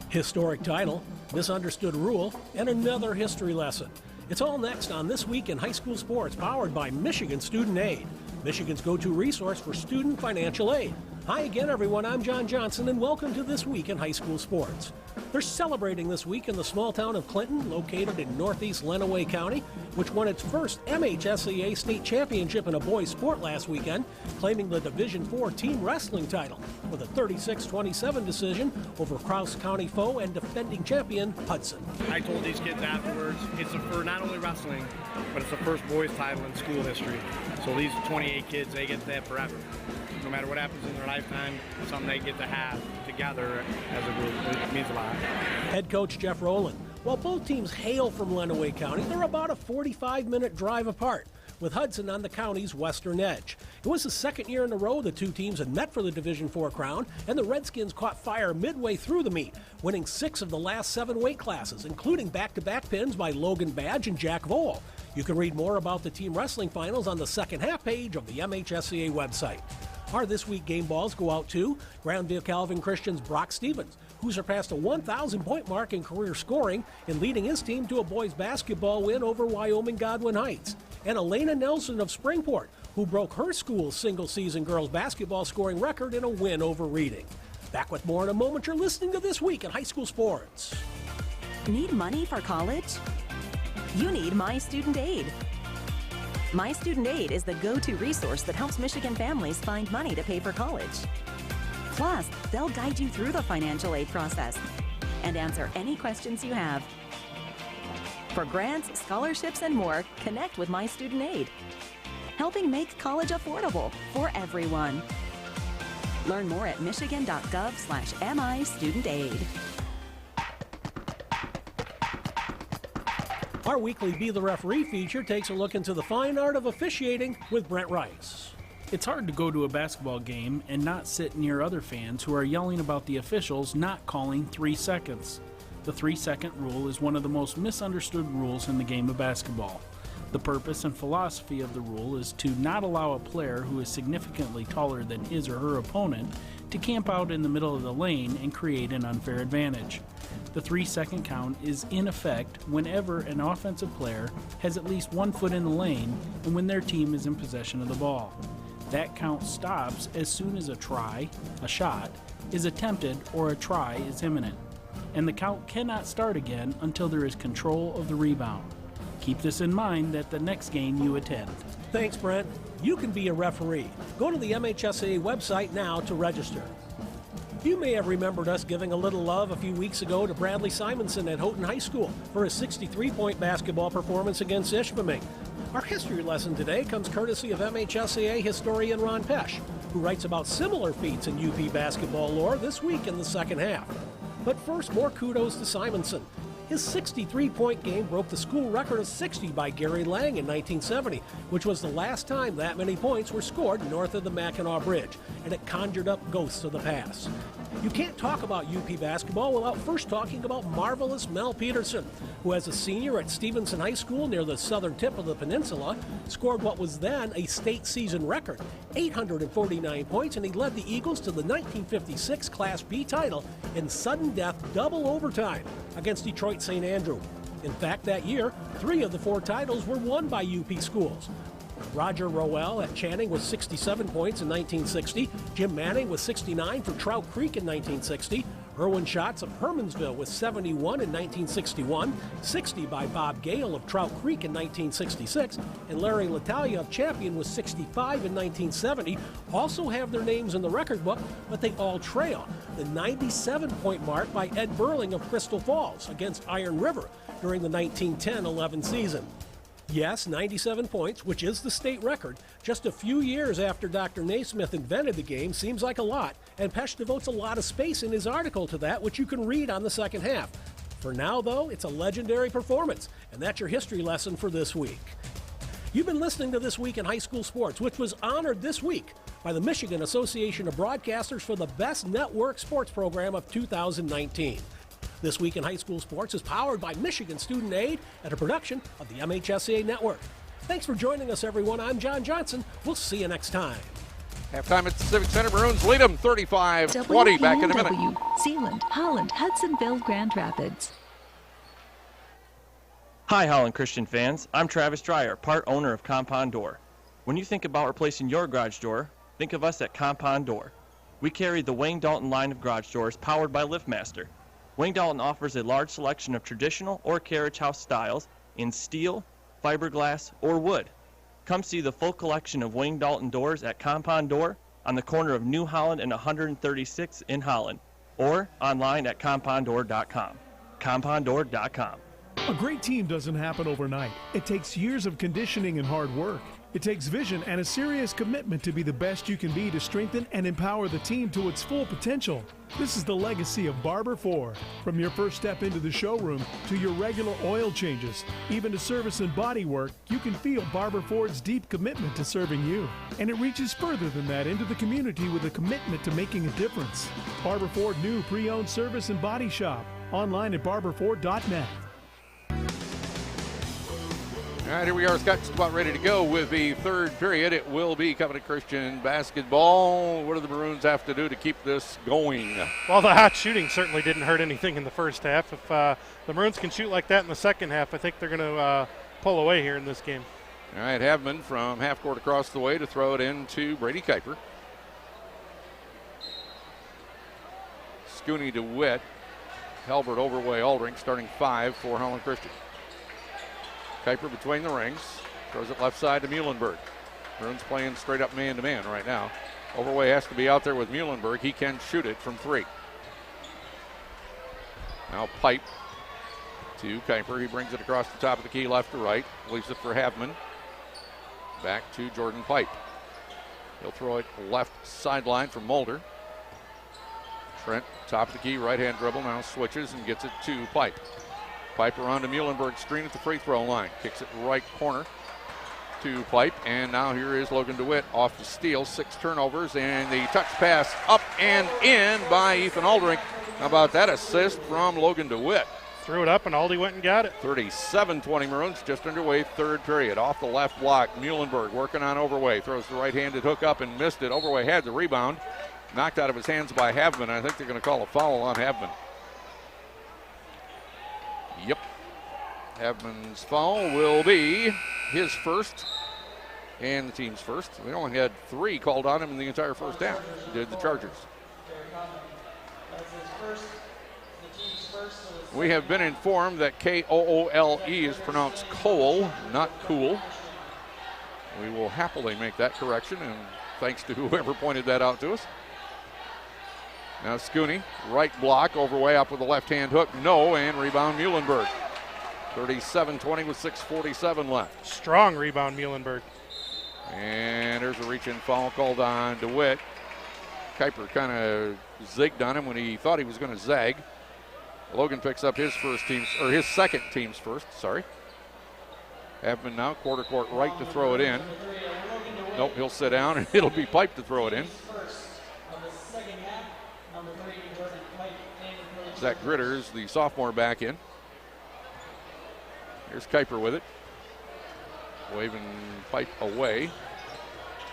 Historic title, misunderstood rule, and another history lesson. It's all next on This Week in High School Sports, powered by Michigan Student Aid, Michigan's go-to resource for student financial aid. Hi again, everyone. I'm John Johnson, and welcome to This Week in High School Sports. They're celebrating this week in the small town of Clinton, located in northeast Lenawee County, which won its first MHSAA state championship in a boys' sport last weekend, claiming the Division IV team wrestling title with a 36-27 decision over Crouse County foe and defending champion Hudson. I told these kids afterwards, it's for not only wrestling, but it's the first boys' title in school history. So these 28 kids, they get that forever. No matter what happens in their lifetime, it's something they get to have together as a group. It means a lot. Head coach Jeff Rowland. While both teams hail from Lenawee County, they're about a 45-minute drive apart. with Hudson on the county's western edge. It was the second year in a row the two teams had met for the Division IV crown, and the Redskins caught fire midway through the meet, winning 6 of the last 7 weight classes, including back-to-back pins by Logan Badge and Jack Vole. You can read more about the team wrestling finals on the second half page of the MHSCA website. Our This Week game balls go out to Grandville Calvin Christian's Brock Stevens, who surpassed a 1,000-point mark in career scoring and leading his team to a boys basketball win over Wyoming Godwin Heights, and Elena Nelson of Springport, who broke her school's single-season girls basketball scoring record in a win over Reading. Back with more in a moment. You're listening to This Week in High School Sports. Need money for college? You need My Student Aid. My Student Aid is the go-to resource that helps Michigan families find money to pay for college. Plus, they'll guide you through the financial aid process and answer any questions you have. For grants, scholarships, and more, connect with My Student Aid, helping make college affordable for everyone. Learn more at michigan.gov/MIStudentAid. Our weekly Be the Referee feature takes a look into the fine art of officiating with Brent Rice. It's hard to go to a basketball game and not sit near other fans who are yelling about the officials not calling 3 seconds. The 3-second rule is one of the most misunderstood rules in the game of basketball. The purpose and philosophy of the rule is to not allow a player who is significantly taller than his or her opponent to camp out in the middle of the lane and create an unfair advantage. The 3-second count is in effect whenever an offensive player has at least 1 foot in the lane and when their team is in possession of the ball. That count stops as soon as a try, a shot, is attempted or a try is imminent, and the count cannot start again until there is control of the rebound. Keep this in mind at the next game you attend. Thanks, Brent. You can be a referee. Go to the MHSAA website now to register. You may have remembered us giving a little love a few weeks ago to Bradley Simonson at Houghton High School for his 63-point basketball performance against Ishpeming. Our history lesson today comes courtesy of MHSAA historian Ron Pesch, who writes about similar feats in UP basketball lore this week in the second half. But first, more kudos to Simonson. His 63-point game broke the school record of 60 by Gary Lang in 1970, which was the last time that many points were scored north of the Mackinac Bridge, and it conjured up ghosts of the past. You can't talk about UP basketball without first talking about marvelous Mel Peterson, who as a senior at Stevenson High School near the southern tip of the peninsula, scored what was then a state season record, 849 points, and he led the Eagles to the 1956 Class B title in sudden death double overtime against Detroit St. Andrew. In fact, that year, 3 of the 4 titles were won by UP schools. Roger Rowell at Channing with 67 points in 1960, Jim Manning with 69 for Trout Creek in 1960, Erwin Schatz of Hermansville with 71 in 1961, 60 by Bob Gale of Trout Creek in 1966, and Larry Latalia of Champion with 65 in 1970 also have their names in the record book, but they all trail the 97-point mark by Ed Burling of Crystal Falls against Iron River during the 1910-11 season. Yes, 97 points, which is the state record, just a few years after Dr. Naismith invented the game, seems like a lot, and Pesch devotes a lot of space in his article to that, which you can read on the second half. For now, though, it's a legendary performance, and that's your history lesson for this week. You've been listening to This Week in High School Sports, which was honored this week by the Michigan Association of Broadcasters for the Best Network Sports Program of 2019. This Week in High School Sports is powered by Michigan Student Aid and a production of the MHSAA Network. Thanks for joining us, everyone. I'm John Johnson. We'll see you next time. Halftime at the Civic Center. Maroons lead them 35-20. Back in a minute. Sealand, Holland, Hudsonville, Grand Rapids. Hi, Holland Christian fans. I'm Travis Dreyer, part owner of Compound Door. When you think about replacing your garage door, think of us at Compound Door. We carry the Wayne Dalton line of garage doors powered by LiftMaster. Wayne Dalton offers a large selection of traditional or carriage house styles in steel, fiberglass, or wood. Come see the full collection of Wayne Dalton doors at Compound Door on the corner of New Holland and 136 in Holland, or online at compounddoor.com. compounddoor.com. A great team doesn't happen overnight. It takes years of conditioning and hard work. It takes vision and a serious commitment to be the best you can be to strengthen and empower the team to its full potential. This is the legacy of Barber Ford. From your first step into the showroom to your regular oil changes, even to service and body work, you can feel Barber Ford's deep commitment to serving you. And it reaches further than that into the community with a commitment to making a difference. Barber Ford new pre-owned service and body shop. Online at barberford.net. All right, here we are. Scott's about ready to go with the third period. It will be Covenant Christian basketball. What do the Maroons have to do to keep this going? Well, the hot shooting certainly didn't hurt anything in the first half. If the Maroons can shoot like that in the second half, I think they're going to pull away here in this game. All right, Havman from half court across the way to throw it into Brady Kuiper. Scooney to Witt. Halbert, Overway, Aldrink starting 5 for Holland Christian. Kuiper between the rings. Throws it left side to Muhlenberg. Maroons playing straight up man-to-man right now. Overway has to be out there with Muhlenberg. He can shoot it from 3. Now Pipe to Kuiper. He brings it across the top of the key left to right. Leaves it for Havman. Back to Jordan Pipe. He'll throw it left sideline for Mulder. Trent, top of the key, right-hand dribble, now switches and gets it to Pipe. Pipe around to Muhlenberg, screen at the free throw line. Kicks it right corner to Pipe, and now here is Logan DeWitt off the steal. 6 turnovers, and the touch pass up and in by Ethan Aldrink. How about that assist from Logan DeWitt? Threw it up, and Aldi went and got it. 37-20 Maroons, just underway, third period. Off the left block, Muhlenberg working on Overway. Throws the right-handed hook up and missed it. Overway had the rebound. Knocked out of his hands by Havman. I think they're going to call a foul on Havman. Yep. Havman's foul will be his first and the team's first. They only had 3 called on him in the entire first half. Did the Chargers. We have been informed that K-O-O-L-E is pronounced Cole, not cool. We will happily make that correction, and thanks to whoever pointed that out to us. Now Scooney, right block, Overway up with the left-hand hook, no, and rebound Muhlenberg. 37-20 with 6:47 left. Strong rebound, Muhlenberg. And there's a reach-in foul called on DeWitt. Kuiper kind of zigged on him when he thought he was going to zag. Logan picks up his second team's first, sorry. Havman now, quarter court right to throw it in. Nope, he'll sit down, and it'll be Pipe to throw it in. Zach Gritters, the sophomore, back in. Here's Kuiper with it. Waving Pipe away.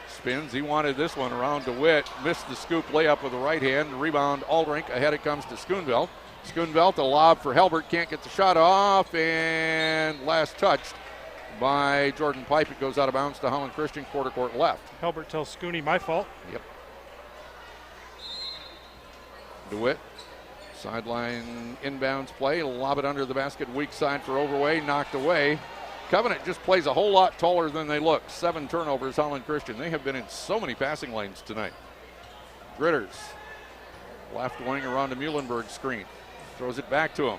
Spins. He wanted this one around DeWitt. Missed the scoop layup with the right hand. Rebound Aldrink. Ahead it comes to Schoonveld. Schoonveld, a lob for Halbert. Can't get the shot off. And last touched by Jordan Pipe. It goes out of bounds to Holland Christian, quarter court left. Halbert tells Scooney, my fault. Yep. DeWitt. Sideline inbounds play, lob it under the basket, weak side for Overway, knocked away. Covenant just plays a whole lot taller than they look. 7 turnovers, Holland Christian. They have been in so many passing lanes tonight. Gritters, left wing around to Muhlenberg screen. Throws it back to him.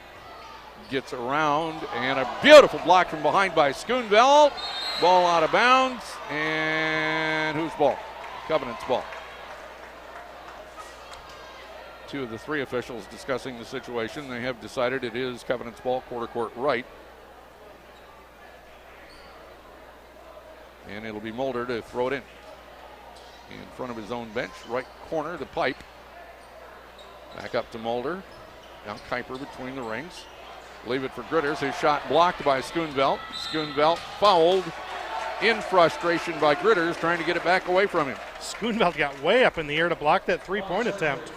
Gets around, and a beautiful block from behind by Schoonveld. Ball out of bounds, and whose ball? Covenant's ball. 2 of the 3 officials discussing the situation. They have decided it is Covenant's ball, quarter court right. And it'll be Mulder to throw it in front of his own bench, right corner to Pipe. Back up to Mulder. Now Kuiper between the rings. Leave it for Gritters. His shot blocked by Schoonveld. Schoonveld fouled in frustration by Gritters, trying to get it back away from him. Schoonveld got way up in the air to block that 3-point attempt.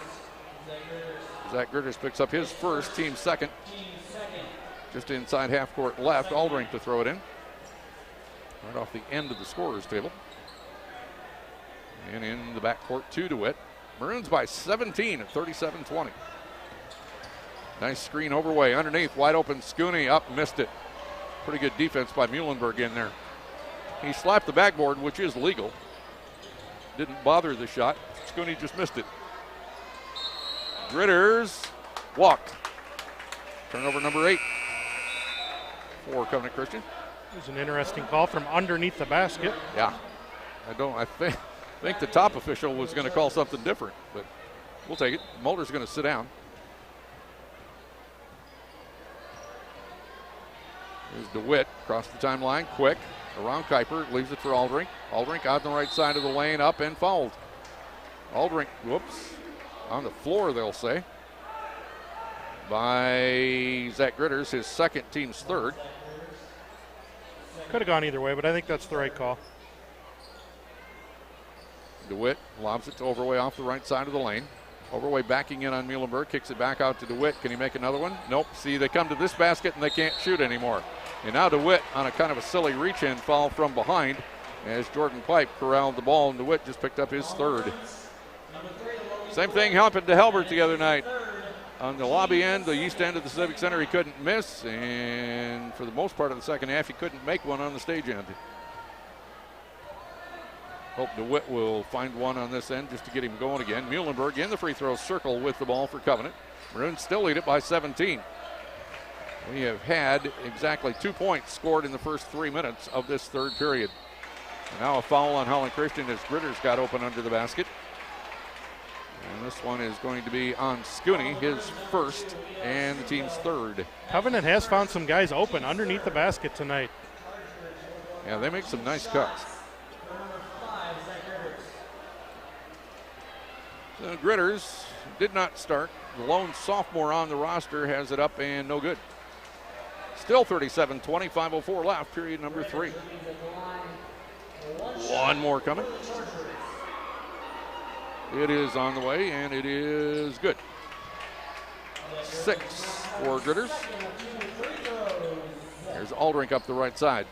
Zach Gritters picks up his first, team second. Just inside half court left. Aldrink to throw it in. Right off the end of the scorer's table. And in the backcourt to DeWitt. Maroons by 17 at 37-20. Nice screen Overway. Underneath, wide open Scooney. Up, missed it. Pretty good defense by Muhlenberg in there. He slapped the backboard, which is legal. Didn't bother the shot. Scooney just missed it. Gritters walked. Turnover number 8 for Covenant Christian. There's an interesting call from underneath the basket. Yeah. I think the top official was going to call something different, but we'll take it. Mulder's going to sit down. Here's DeWitt across the timeline, quick, around Kuiper, leaves it for Aldrink. Aldrink on the right side of the lane, up and fouled. Aldrink, whoops, on the floor, they'll say, by Zach Gritters, his second, team's third. Could have gone either way, but I think that's the right call. DeWitt lobs it to Overway off the right side of the lane. Overway backing in on Muhlenberg, kicks it back out to DeWitt. Can he make another one? Nope. See, they come to this basket and they can't shoot anymore. And now DeWitt on a kind of a silly reach-in foul from behind as Jordan Pipe corralled the ball, and DeWitt just picked up his third. Same thing happened to Halbert the other night. On the lobby end, the east end of the Civic Center, he couldn't miss, and for the most part of the second half, he couldn't make one on the stage end. Hope DeWitt will find one on this end just to get him going again. Muhlenberg in the free throw circle with the ball for Covenant. Maroons still lead it by 17. We have had exactly 2 points scored in the first 3 minutes of this third period. And now a foul on Holland Christian as Gritters got open under the basket. And this one is going to be on Scooney, his first and the team's third. Covenant has found some guys open underneath the basket tonight. Yeah, they make some nice cuts. So Gritters did not start. The lone sophomore on the roster has it up and no good. Still 37-20, 5:04 left, period number 3. One more coming. It is on the way, and it is good. 6 for Gritters. There's Aldrink up the right side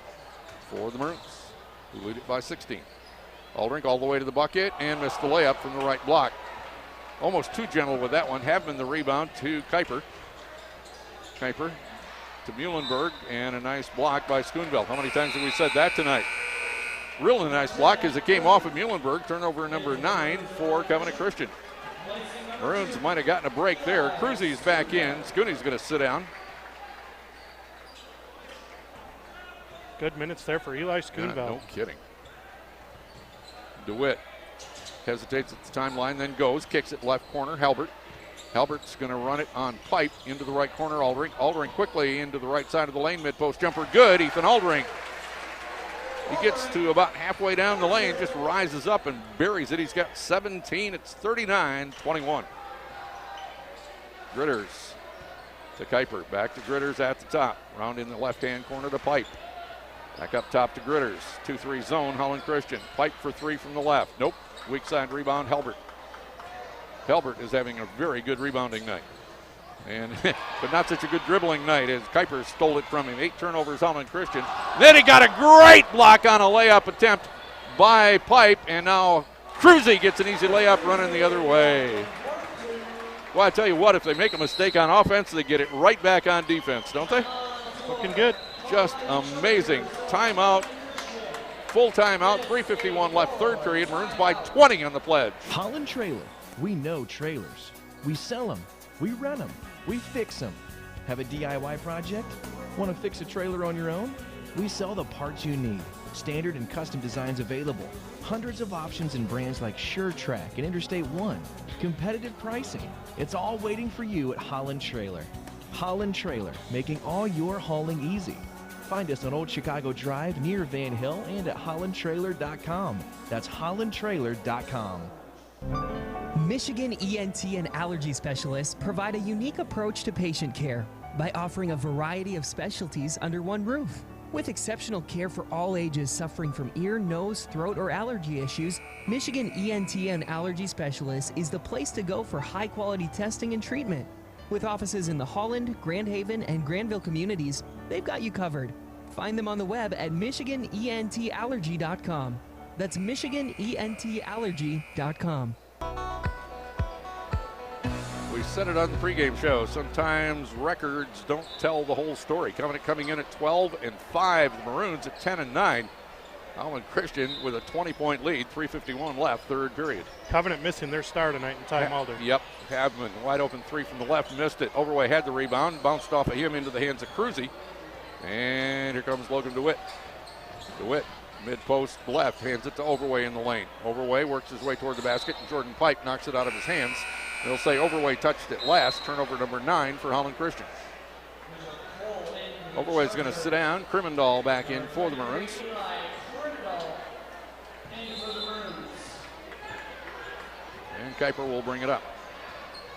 for the Maroons, who lead it by 16. Aldrink all the way to the bucket and missed the layup from the right block. Almost too gentle with that one. Havman the rebound to Kuiper. Kuiper to Muhlenberg, and a nice block by Schoonveld. How many times have we said that tonight? Really nice block as it came off of Muhlenberg. Turnover number 9 for Covenant Christian. Maroons might have gotten a break there. Cruzy's back in. Scooney's going to sit down. Good minutes there for Eli Schoonveld. No kidding. DeWitt hesitates at the timeline, then goes, kicks it left corner. Halbert's going to run it on Pipe into the right corner. Aldrink quickly into the right side of the lane. Mid-post jumper, good. Ethan Aldrink. He gets to about halfway down the lane, just rises up and buries it. He's got 17. It's 39-21. Gritters to Kuiper. Back to Gritters at the top. Round in the left-hand corner to Pipe. Back up top to Gritters. 2-3 zone, Holland Christian. Pipe for 3 from the left. Nope. Weak side rebound, Halbert. Halbert is having a very good rebounding night. But not such a good dribbling night as Kuiper stole it from him. 8 turnovers, Holland Christian. Then he got a great block on a layup attempt by Pipe, and now Cruzy gets an easy layup running the other way. Well, I tell you what, if they make a mistake on offense, they get it right back on defense, don't they? Looking good. Just amazing. Timeout. Full timeout. 3:51 left, third period. Maroons by 20 on the pledge. Holland Trailer. We know trailers. We sell them. We rent them. We fix them. Have a DIY project? Want to fix a trailer on your own? We sell the parts you need. Standard and custom designs available. Hundreds of options and brands like SureTrack and Interstate 1. Competitive pricing. It's all waiting for you at Holland Trailer. Holland Trailer, making all your hauling easy. Find us on Old Chicago Drive near Van Hill and at hollandtrailer.com. That's hollandtrailer.com. Michigan ENT and allergy specialists provide a unique approach to patient care by offering a variety of specialties under one roof. With exceptional care for all ages suffering from ear, nose, throat, or allergy issues, Michigan ENT and Allergy Specialists is the place to go for high-quality testing and treatment. With offices in the Holland, Grand Haven, and Granville communities, they've got you covered. Find them on the web at michiganentallergy.com. That's michiganentallergy.com. We said it on the pregame show. Sometimes records don't tell the whole story. Covenant coming in at 12-5. The Maroons at 10-9. Holland Christian with a 20-point lead. 3:51 left, third period. Covenant missing their star tonight in Ty Mulder. Yep, Havman wide open 3 from the left, missed it. Overway had the rebound, bounced off of him into the hands of Cruzy. And here comes Logan DeWitt. DeWitt, mid-post left, hands it to Overway in the lane. Overway works his way toward the basket, and Jordan Pike knocks it out of his hands. They'll say Overway touched it last. Turnover number 9 for Holland Christian. Overway's going to sit down. Krimendahl back in for the Maroons. And Kuiper will bring it up.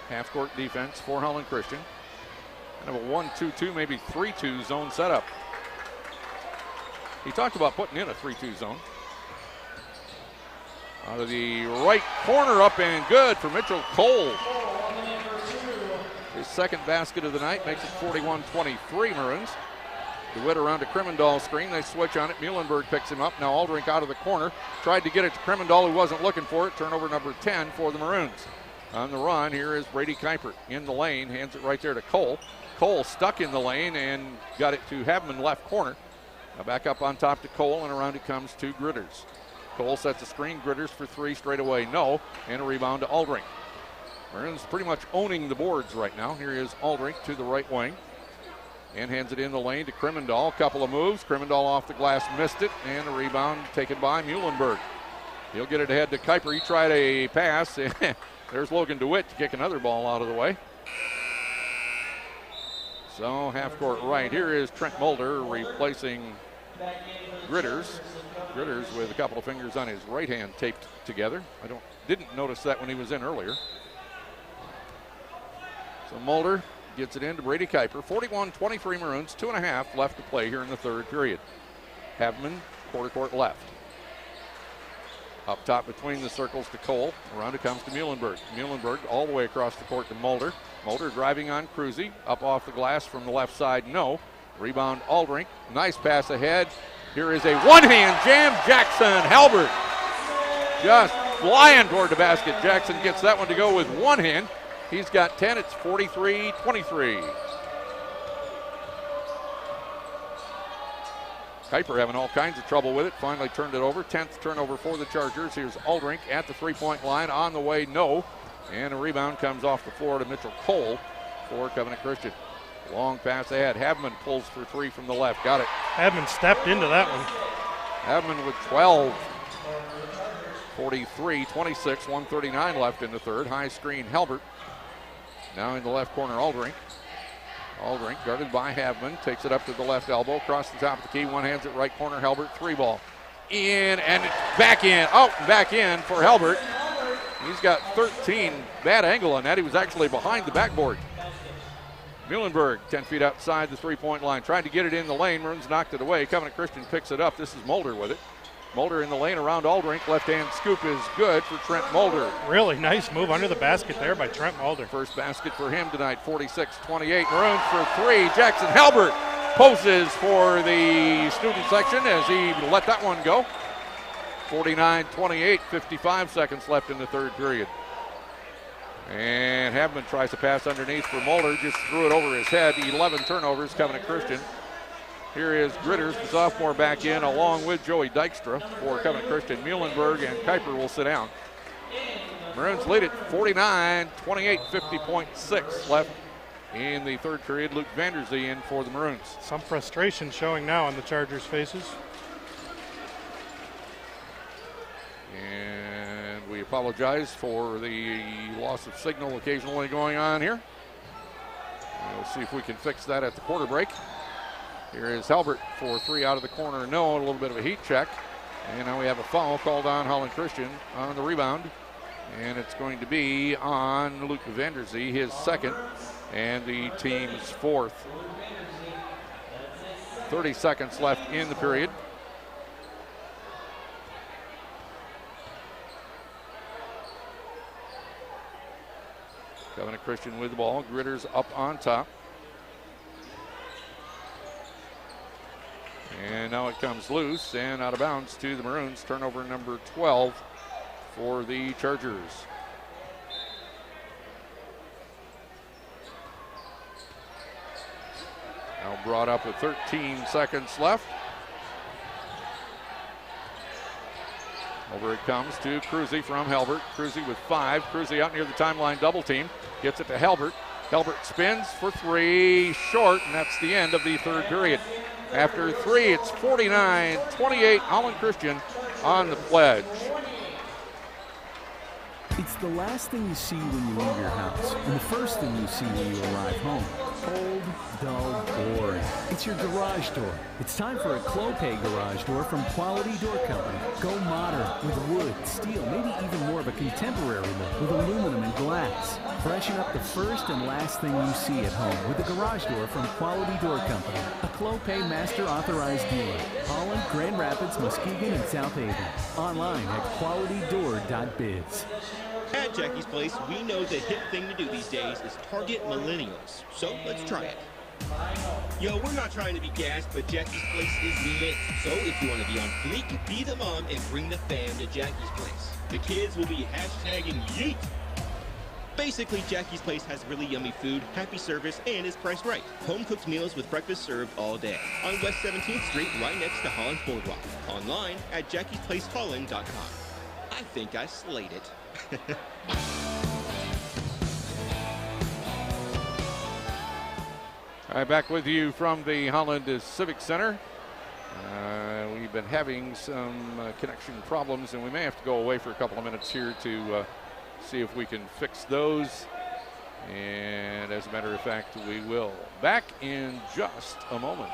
Half-court defense for Holland Christian. Kind of a 1-2-2, maybe 3-2 zone setup. He talked about putting in a 3-2 zone. Out of the right corner, up and good for Mitchell Cole. His second basket of the night makes it 41-23 Maroons. DeWitt around to Krimendahl screen. They switch on it. Muhlenberg picks him up. Now Aldrink out of the corner. Tried to get it to Krimendahl, who wasn't looking for it. Turnover number 10 for the Maroons. On the run, here is Brady Kuiper in the lane. Hands it right there to Cole. Cole stuck in the lane and got it to Haveman left corner. Now back up on top to Cole, and around it comes to Gritters. Cole sets a screen. Gritters for 3 straight away. No. And a rebound to Aldrink. Maroons pretty much owning the boards right now. Here is Aldrink to the right wing. And hands it in the lane to Krimendahl. Couple of moves. Krimendahl off the glass, missed it. And a rebound taken by Muhlenberg. He'll get it ahead to Kuiper. He tried a pass. There's Logan DeWitt to kick another ball out of the way. So half court right. Here is Trent Mulder replacing Gritters. Gritters with a couple of fingers on his right hand taped together. Didn't notice that when he was in earlier. So Mulder gets it in to Brady Kuiper. 41-23 Maroons, 2.5 left to play here in the third period. Haveman, quarter court left. Up top between the circles to Cole. Around it comes to Muhlenberg. Muhlenberg all the way across the court to Mulder. Mulder driving on Cruzy. Up off the glass from the left side, no. Rebound Aldrink. Nice pass ahead. Here is a one-hand jam. Jackson Halbert just flying toward the basket. Jackson gets that one to go with one hand. He's got 10. It's 43-23. Kuiper having all kinds of trouble with it. Finally turned it over. 10th turnover for the Chargers. Here's Aldrink at the three-point line. On the way, no. And a rebound comes off the floor to Mitchell Cole for Covenant Christian. Long pass ahead. Haveman pulls for 3 from the left. Got it. Haveman stepped into that one. Haveman with 12. 43-26, 139 left in the third. High screen, Halbert. Now in the left corner, Aldrink. Aldrink guarded by Haveman. Takes it up to the left elbow. Across the top of the key. One hands it right corner. Halbert, 3 ball. In and back in. Out and back in for Halbert. He's got 13. Bad angle on that. He was actually behind the backboard. Muhlenberg, 10 feet outside the three-point line. Tried to get it in the lane. Maroons knocked it away. Covenant Christian picks it up. This is Mulder with it. Mulder in the lane around Aldrink. Left-hand scoop is good for Trent Mulder. Really nice move under the basket there by Trent Mulder. First basket for him tonight, 46-28. Maroons for 3. Jackson Halbert poses for the student section as he let that one go. 49-28, 55 seconds left in the third period. And Haveman tries to pass underneath for Mulder, just threw it over his head. 11 turnovers, Covenant Christian. Here is Gritters, the sophomore, back in along with Joey Dykstra for Covenant Christian. Muhlenberg and Kuiper will sit down. Maroons lead it 49-28, 50.6 left in the third period. Luke Vanderzee in for the Maroons. Some frustration showing now on the Chargers' faces. And we apologize for the loss of signal occasionally going on here. We'll see if we can fix that at the quarter break. Here is Halbert for 3 out of the corner. No, a little bit of a heat check. And now we have a foul called on Holland Christian on the rebound. And it's going to be on Luke Vanderzee, his second, and the team's 4th. 30 seconds left in the period. Covenant Christian with the ball. Gritters up on top. And now it comes loose and out of bounds to the Maroons. Turnover number 12 for the Chargers. Now brought up with 13 seconds left. Over it comes to Cruzy from Halbert. Cruzy with 5. Cruzy out near the timeline, double team. Gets it to Halbert. Halbert spins for 3, short, and that's the end of the third period. After 3, it's 49-28 Holland Christian on the pledge. It's the last thing you see when you leave your house, and the first thing you see when you arrive home. Old, dull, boring. It's your garage door. It's time for a Clopay garage door from Quality Door Company. Go modern with wood, steel, maybe even more of a contemporary look with aluminum and glass. Freshen up the first and last thing you see at home with a garage door from Quality Door Company. A Clopay Master Authorized Dealer. Holland, Grand Rapids, Muskegon, and South Haven. Online at qualitydoor.biz. At Jackie's Place, we know the hip thing to do these days is target millennials. So let's try it. Yo, we're not trying to be gassed, but Jackie's Place is lit. So if you want to be on fleek, be the mom and bring the fam to Jackie's Place. The kids will be hashtagging yeet. Basically, Jackie's Place has really yummy food, happy service, and is priced right. Home-cooked meals with breakfast served all day. On West 17th Street, right next to Holland's Boardwalk. Online at jackiesplaceholland.com. I think I slayed it. All right, back with you from the Holland Civic Center. We've been having some connection problems, and we may have to go away for a couple of minutes here to see if we can fix those. And as a matter of fact, we will. Back in just a moment.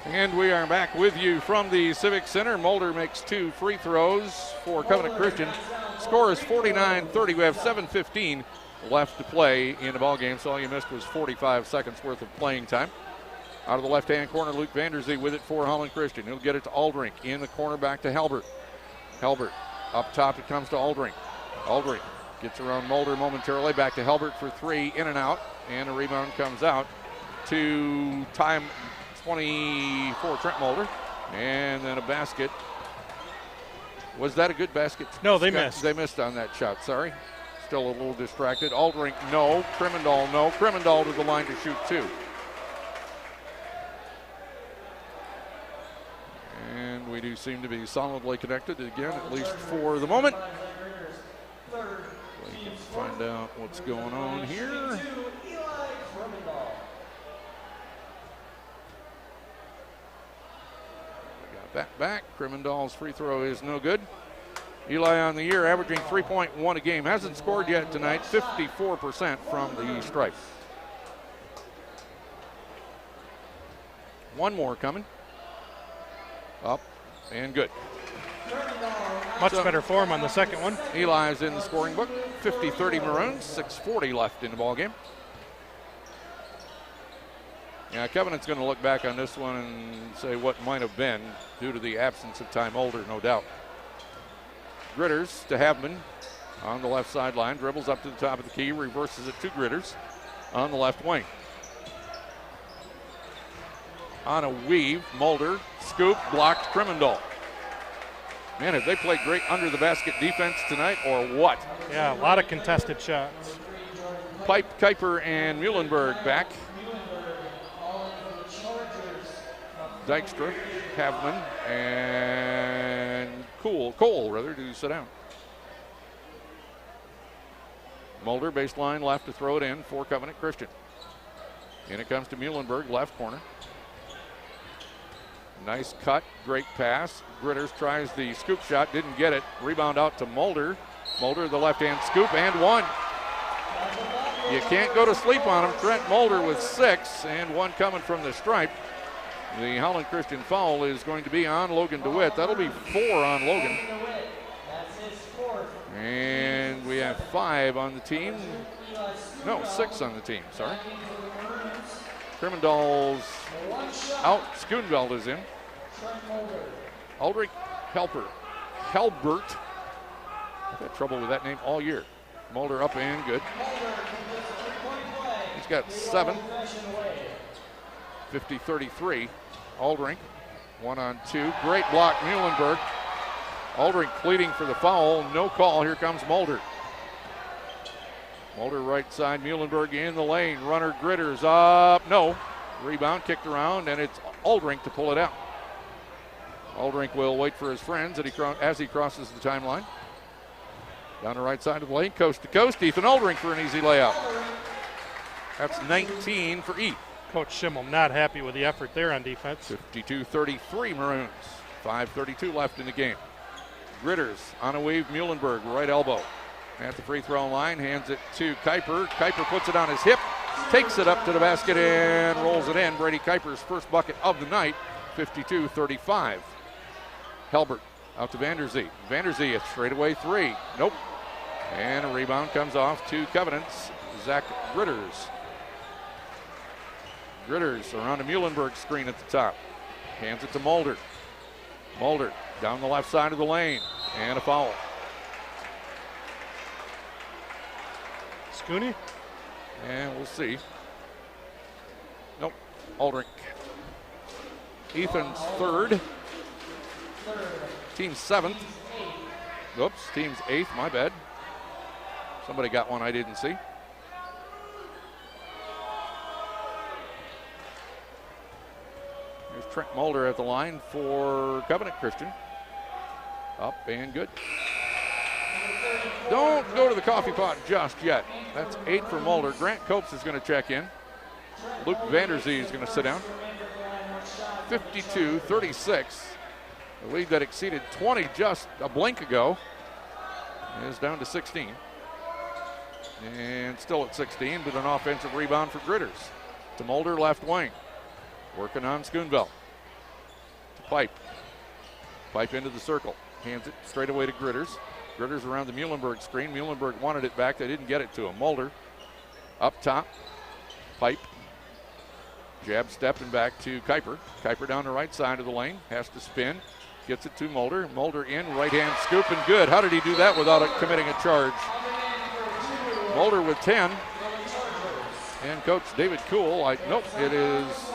And we are back with you from the Civic Center. Mulder makes 2 free throws for Covenant Christian. Score is 49-30. We have 7:15 left to play in the ball game, so all you missed was 45 seconds worth of playing time. Out of the left-hand corner, Luke Vanderzee with it for Holland Christian. He'll get it to Aldrink. In the corner, back to Halbert. Halbert up top, it comes to Aldrink. Aldrink gets around Mulder momentarily. Back to Halbert for 3, in and out. And a rebound comes out to time 24, Trent Mulder. And then a basket. Was that a good basket? No, they missed. They missed on that shot, sorry. Still a little distracted. Aldrink, no. Krimendahl, no. Krimendahl to the line to shoot 2. And we do seem to be solidly connected again, at least for the moment. We can find out what's going on here. Back. Krimendahl's free throw is no good. Eli on the year, averaging 3.1 a game. Hasn't scored yet tonight, 54% from the stripe. One more coming. Up and good. Much better form on the second one. Eli's in the scoring book. 50-30 Maroons, 6:40 left in the ball game. Yeah, Covenant's going to look back on this one and say what might have been due to the absence of Ty Mulder, no doubt. Gritters to Habman on the left sideline, dribbles up to the top of the key, reverses it to Gritters on the left wing. On a weave, Mulder, scoop, blocked Krimendahl. Man, have they played great under the basket defense tonight or what? Yeah, a lot of contested shots. Pipe, Kuiper, and Muhlenberg back. Dykstra, Havman, and Cole to sit down. Mulder, baseline left to throw it in for Covenant Christian. In it comes to Muhlenberg, left corner. Nice cut, great pass. Gritters tries the scoop shot, didn't get it. Rebound out to Mulder. Mulder, the left-hand scoop, and one. You can't go to sleep on him. Trent Mulder with 6, and one coming from the stripe. The Holland Christian foul is going to be on Logan DeWitt. That'll be 4 on Logan. And we have 5 on the team. No, 6 on the team, sorry. Krimmendall's out. Schoonveld is in. Aldrich Halbert. I've had trouble with that name all year. Mulder up and good. He's got 7. 50-33. Aldrich, 1-on-2. Great block, Muhlenberg. Aldrich pleading for the foul. No call. Here comes Mulder. Mulder right side. Muhlenberg in the lane. Runner Gritters up. No. Rebound kicked around, and it's Aldrich to pull it out. Aldrich will wait for his friends as he crosses the timeline. Down the right side of the lane, coast to coast. Ethan Aldrich for an easy layup. That's 19 for E. Coach Schimmel not happy with the effort there on defense. 52-33 Maroons. 5:32 left in the game. Gritters on a wave, Muhlenberg, right elbow. At the free throw line, hands it to Kuiper. Kuiper puts it on his hip, takes it up to the basket and rolls it in. Brady Kuiper's first bucket of the night, 52-35. Halbert out to Vanderzee. Vanderzee, a straightaway 3. Nope. And a rebound comes off to Covenant's Zach Gritters. Gritters around a Muhlenberg screen at the top. Hands it to Mulder. Mulder down the left side of the lane. And a foul. Scooney? And we'll see. Nope. Aldrich. Ethan's 3rd. Team's 7th. Oops, team's 8th, my bad. Somebody got one I didn't see. There's Trent Mulder at the line for Covenant Christian. Up and good. Don't go to the coffee pot just yet. That's 8 for Mulder. Grant Copes is going to check in. Luke Vanderzee is going to sit down. 52-36. The lead that exceeded 20 just a blink ago is down to 16. And still at 16 with an offensive rebound for Gritters. To Mulder, left wing. Working on Schoonveld. To Pipe. Pipe into the circle. Hands it straight away to Gritters. Gritters around the Muhlenberg screen. Muhlenberg wanted it back. They didn't get it to him. Mulder up top. Pipe. Jab stepping back to Kuiper. Kuiper down the right side of the lane. Has to spin. Gets it to Mulder. Mulder in. Right hand scoop and good. How did he do that without committing a charge? Mulder with 10. And Coach David Kuhl. Nope, it is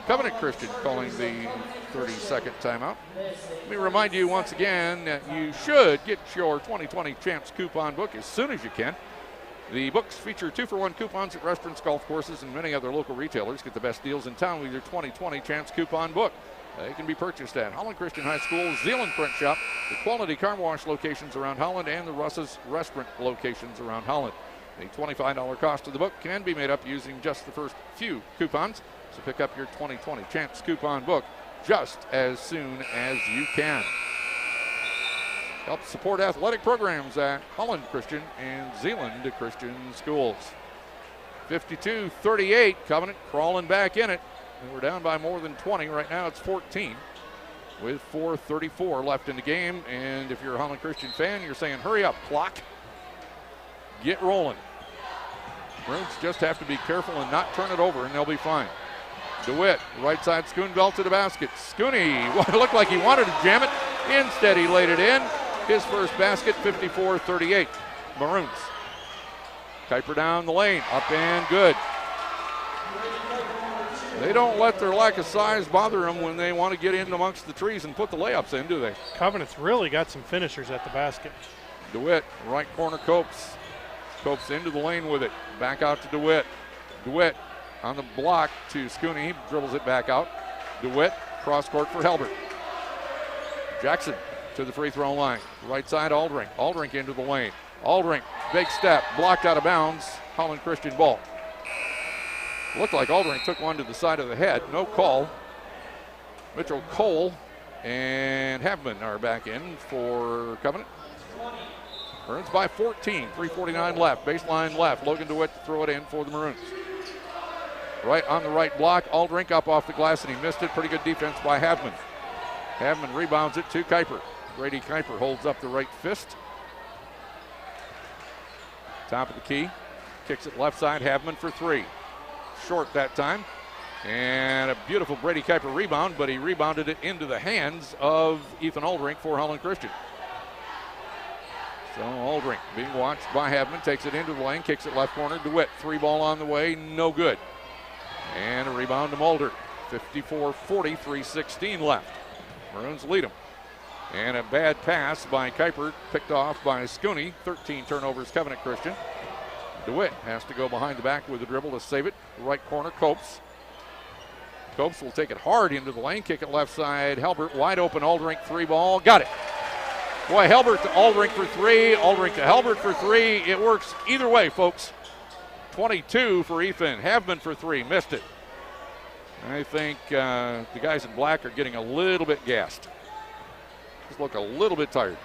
Covenant Christian calling the 30-second timeout. Let me remind you once again that you should get your 2020 Champs coupon book as soon as you can. The books feature 2-for-1 coupons at restaurants, golf courses, and many other local retailers. Get the best deals in town with your 2020 Champs coupon book. They can be purchased at Holland Christian High School, Zeeland Print Shop, the Quality Car Wash locations around Holland, and the Russ's Restaurant locations around Holland. The $25 cost of the book can be made up using just the first few coupons. So pick up your 2020 Champs coupon book just as soon as you can. Help support athletic programs at Holland Christian and Zeeland Christian Schools. 52-38, Covenant crawling back in it. And we're down by more than 20. Right now it's 14 with 4:34 left in the game. And if you're a Holland Christian fan, you're saying, hurry up, clock. Get rolling. Maroons just have to be careful and not turn it over, and they'll be fine. DeWitt, right side, Schoonveld to the basket. Scooney, looked like he wanted to jam it. Instead, he laid it in. His first basket, 54-38. Maroons. Kuiper down the lane, up and good. They don't let their lack of size bother them when they want to get in amongst the trees and put the layups in, do they? Covenant's really got some finishers at the basket. DeWitt, right corner, Copes. Copes into the lane with it. Back out to DeWitt. DeWitt on the block to Scooney. He dribbles it back out. DeWitt, cross court for Helbert. Jackson to the free throw line. Right side, Aldrink. Aldrink into the lane. Aldrink, big step, blocked out of bounds. Holland Christian ball. Looked like Aldrink took one to the side of the head. No call. Mitchell Cole and Havman are back in for Covenant. Maroons by 14, 3:49 left. Baseline left. Logan DeWitt to throw it in for the Maroons. Right on the right block. Aldrink up off the glass and he missed it. Pretty good defense by Havman. Havman rebounds it to Kuiper. Brady Kuiper holds up the right fist. Top of the key. Kicks it left side. Havman for three. Short that time. And a beautiful Brady Kuiper rebound, but he rebounded it into the hands of Ethan Aldrink for Holland Christian. So Aldrink being watched by Havman, takes it into the lane, kicks it left corner. DeWitt, three ball on the way, no good. And a rebound to Mulder. 54-40, 3:16 left. Maroons lead them. And a bad pass by Kuiper, picked off by Scooney. 13 turnovers, Covenant Christian. DeWitt has to go behind the back with the dribble to save it. Right corner, Copes. Copes will take it hard into the lane, kick it left side. Helbert, wide open, Aldrink, three ball, got it. Boy, Helbert to Aldrink for three, Aldrink to Helbert for three. It works either way, folks. 22 for Ethan. Havman for three, missed it. I think the guys in black are getting a little bit gassed. Just look a little bit tired.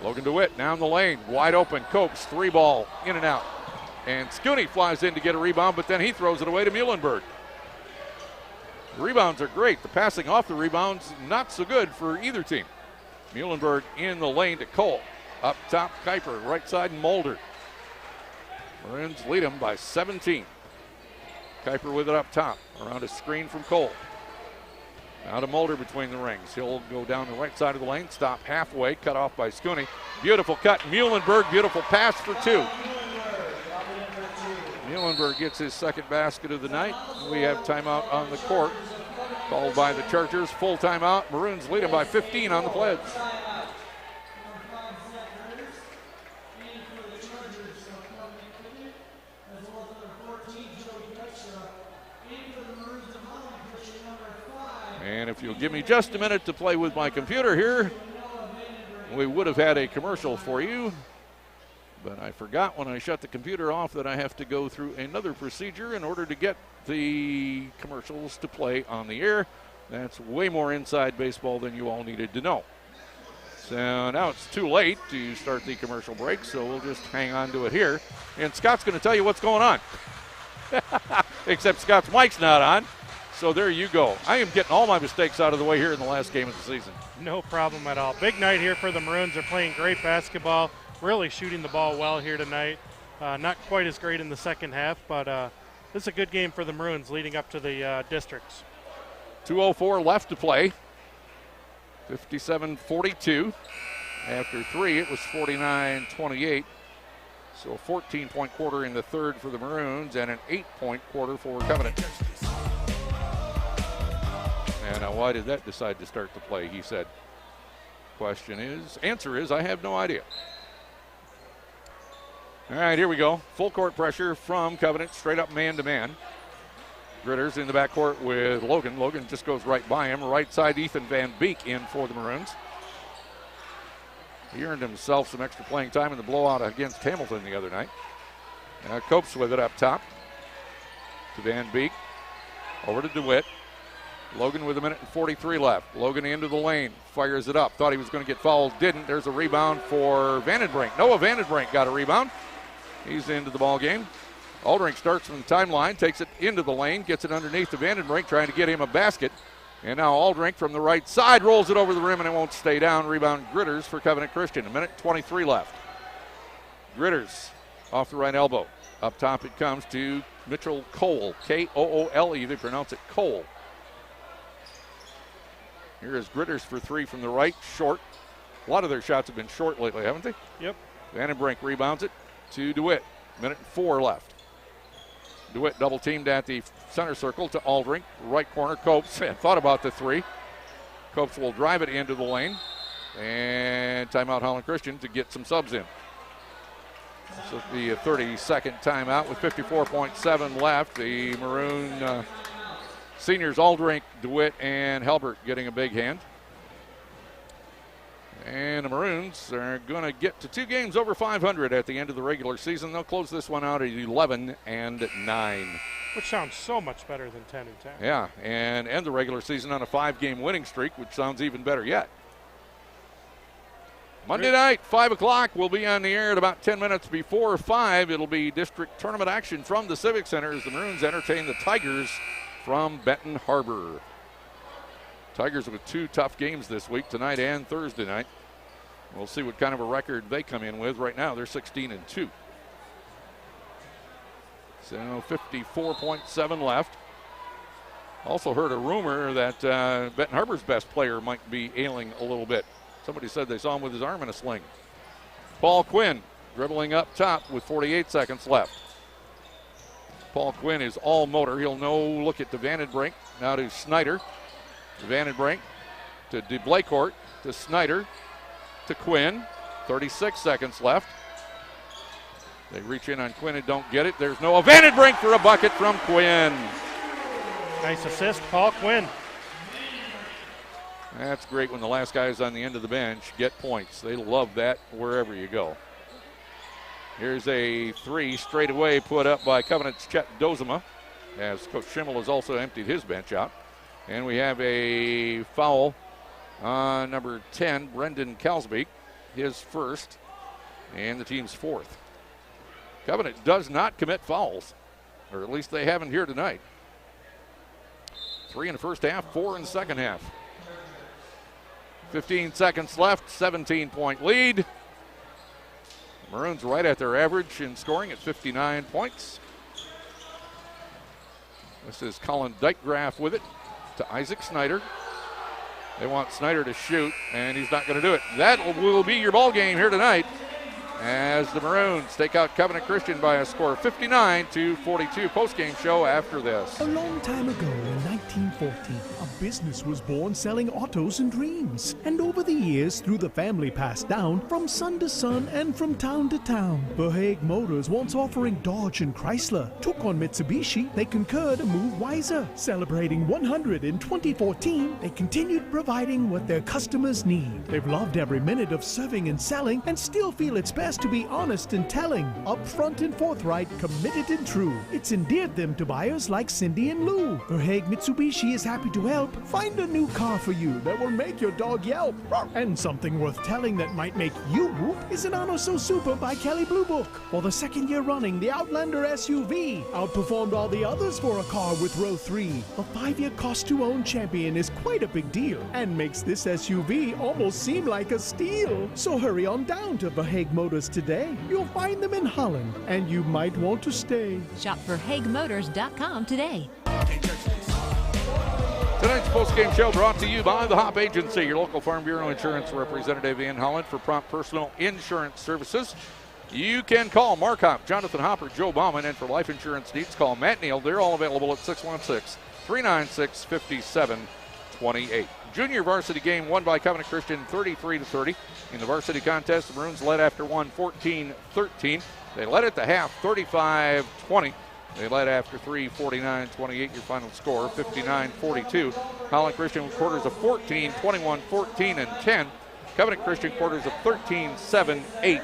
Logan DeWitt down the lane, wide open. Copes, three ball, in and out. And Scooney flies in to get a rebound, but then he throws it away to Muhlenberg. The rebounds are great. The passing off the rebounds, not so good for either team. Muhlenberg in the lane to Cole. Up top, Kuiper, right side, Mulder. Maroons lead them by 17. Kuiper with it up top, around a screen from Cole. Now to Mulder between the rings. He'll go down the right side of the lane, stop halfway, cut off by Scooney. Beautiful cut, Muhlenberg, beautiful pass for two. Muhlenberg gets his second basket of the night. We have timeout on the court, called by the Chargers. Full timeout. Maroons lead them by 15 on the Pledge. And if you'll give me just a minute to play with my computer here, we would have had a commercial for you. But I forgot when I shut the computer off that I have to go through another procedure in order to get the commercials to play on the air. That's way more inside baseball than you all needed to know. So now it's too late to start the commercial break, so we'll just hang on to it here. And Scott's going to tell you what's going on. Except Scott's mic's not on. So there you go. I am getting all my mistakes out of the way here in the last game of the season. No problem at all. Big night here for the Maroons. They're playing great basketball, really shooting the ball well here tonight. Not quite as great in the second half, but this is a good game for the Maroons leading up to the districts. 2:04 left to play. 57-42. After three, it was 49-28. So a 14-point quarter in the third for the Maroons and an 8-point quarter for Covenant. And now why did that decide to start the play, he said. Answer is, I have no idea. All right, here we go. Full court pressure from Covenant, straight up man-to-man. Gritters in the backcourt with Logan. Logan just goes right by him. Right side, Ethan Van Beek in for the Maroons. He earned himself some extra playing time in the blowout against Hamilton the other night. Copes with it up top to Van Beek. Over to DeWitt. Logan with 1:43 left. Logan into the lane, fires it up. Thought he was going to get fouled, didn't. There's a rebound for Vandenbrink. Noah Vandenbrink got a rebound. He's into the ball game. Aldrink starts from the timeline, takes it into the lane, gets it underneath to Vandenbrink, trying to get him a basket. And now Aldrink from the right side rolls it over the rim, and it won't stay down. Rebound Gritters for Covenant Christian. 1:23 left. Gritters off the right elbow. Up top it comes to Mitchell Cole. K-O-O-L-E. They pronounce it Cole. Here is Gritters for three from the right, short. A lot of their shots have been short lately, haven't they? Yep. Vandenbrink rebounds it to DeWitt. 1:04 left. DeWitt double teamed at the center circle to Aldrink. Right corner, Copes thought about the three. Copes will drive it into the lane. And timeout Holland Christian to get some subs in. So the 30-second timeout with 54.7 left. The Maroon seniors, Aldrink, DeWitt, and Halbert getting a big hand. And the Maroons are going to get to 2 games over 500 at the end of the regular season. They'll close this one out at 11-9. Which sounds so much better than 10-10. Yeah, and end the regular season on a 5-game winning streak, which sounds even better yet. Monday night, 5 o'clock. We'll be on the air at about 10 minutes before 5. It'll be district tournament action from the Civic Center as the Maroons entertain the Tigers from Benton Harbor. Tigers with 2 tough games this week, tonight and Thursday night. We'll see what kind of a record they come in with. Right now, they're 16-2. So 54.7 left. Also heard a rumor that Benton Harbor's best player might be ailing a little bit. Somebody said they saw him with his arm in a sling. Paul Quinn dribbling up top with 48 seconds left. Paul Quinn is all motor. He'll look at DeVandenbrink. Now to Snyder. DeVandenbrink to DeBlaycourt to Snyder to Quinn. 36 seconds left. They reach in on Quinn and don't get it. There's no Vandenbrink for a bucket from Quinn. Nice assist, Paul Quinn. That's great when the last guys on the end of the bench get points. They love that wherever you go. Here's a 3 straight away put up by Covenant's Chet Dozema, as Coach Schimmel has also emptied his bench out. And we have a foul on number 10, Brendan Kalsbeek, his first, and the team's 4th. Covenant does not commit fouls, or at least they haven't here tonight. 3 in the first half, 4 in the second half. 15 seconds left, 17-point lead. Maroons right at their average in scoring at 59 points. This is Colin Dykegraph with it to Isaac Snyder. They want Snyder to shoot, and he's not going to do it. That will be your ball game here tonight as the Maroons take out Covenant Christian by a score of 59-42. Post-game show after this. A long time ago in 1940, a business was born selling autos and dreams. And over the years, through the family passed down, from son to son and from town to town. Verhaeghe Motors, once offering Dodge and Chrysler, took on Mitsubishi. They concurred a move wiser. Celebrating 100 in 2014, they continued providing what their customers need. They've loved every minute of serving and selling and still feel it's best to be honest and telling, upfront and forthright, committed and true. It's endeared them to buyers like Cindy and Lou. Verhaeghe Mitsubishi is happy to help. Find a new car for you that will make your dog yelp. And something worth telling that might make you whoop is an Honor So Super by Kelley Blue Book. For the 2nd year running, the Outlander SUV outperformed all the others for a car with row 3. A 5-year cost-to-own champion is quite a big deal and makes this SUV almost seem like a steal. So hurry on down to Verhaeghe Motors today. You'll find them in Holland, and you might want to stay. Shop for HagueMotors.com today. Tonight's post-game show brought to you by the Hop Agency, your local Farm Bureau insurance representative in Holland for prompt personal insurance services. You can call Mark Hop, Jonathan Hopper, Joe Bauman, and for life insurance needs, call Matt Neal. They're all available at 616-396-5728. Junior varsity game won by Covenant Christian 33-30. In the varsity contest, the Maroons led after one 14-13. They led at the half 35-20. They led after 3 49-28. Your final score 59-42. Holland Christian with quarters of 14, 21, 14, and 10. Covenant Christian quarters of 13, 7, 8,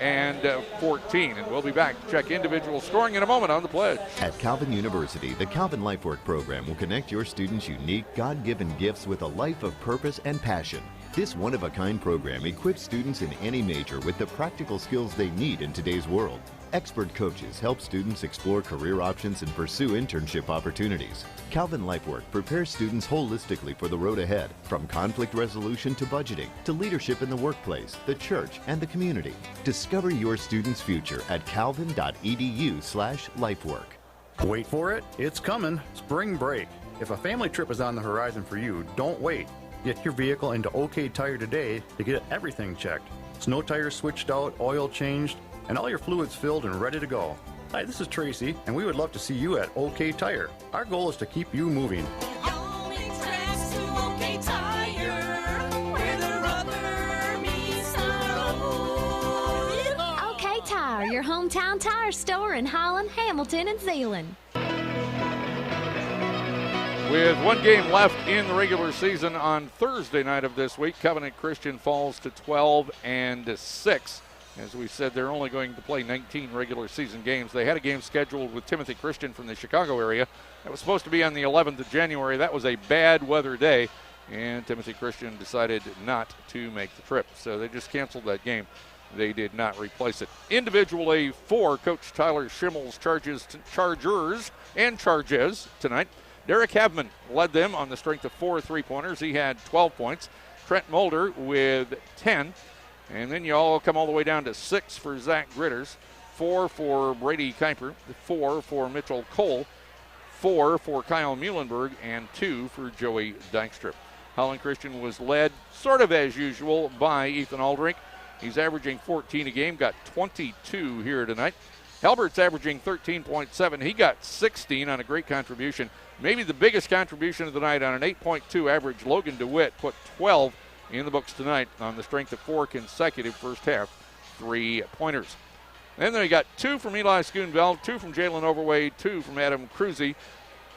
and 14. And we'll be back to check individual scoring in a moment on the pledge. At Calvin University, the Calvin LifeWork program will connect your students' unique, God-given gifts with a life of purpose and passion. This one-of-a-kind program equips students in any major with the practical skills they need in today's world. Expert coaches help students explore career options and pursue internship opportunities. Calvin LifeWork prepares students holistically for the road ahead, from conflict resolution to budgeting, to leadership in the workplace, the church, and the community. Discover your student's future at calvin.edu/lifework. Wait for it, it's coming. Spring break. If a family trip is on the horizon for you, don't wait. Get your vehicle into OK Tire today to get everything checked. Snow tires switched out, oil changed, and all your fluids filled and ready to go. Hi, this is Tracy, and we would love to see you at OK Tire. Our goal is to keep you moving. OK Tire, your hometown tire store in Holland, Hamilton, and Zeeland. With one game left in the regular season on Thursday night of this week, Covenant Christian falls to 12-6. As we said, they're only going to play 19 regular season games. They had a game scheduled with Timothy Christian from the Chicago area. That was supposed to be on the 11th of January. That was a bad weather day, and Timothy Christian decided not to make the trip. So they just canceled that game. They did not replace it. Individually for Coach Tyler Schimmel's Chargers and Charges tonight, Derek Havman led them on the strength of 4 3-pointers. He had 12 points. Trent Mulder with 10. And then you all come all the way down to 6 for Zach Gritters, 4 for Brady Kuiper, 4 for Mitchell Cole, 4 for Kyle Muhlenberg, and 2 for Joey Dykstra. Holland Christian was led, sort of as usual, by Ethan Aldrink. He's averaging 14 a game, got 22 here tonight. Halbert's averaging 13.7. He got 16 on a great contribution. Maybe the biggest contribution of the night on an 8.2 average. Logan DeWitt put 12 in the books tonight on the strength of 4 consecutive first half 3-pointers. Then they got 2 from Eli Schoonveld, 2 from Jalen Overway, 2 from Adam Cruzy,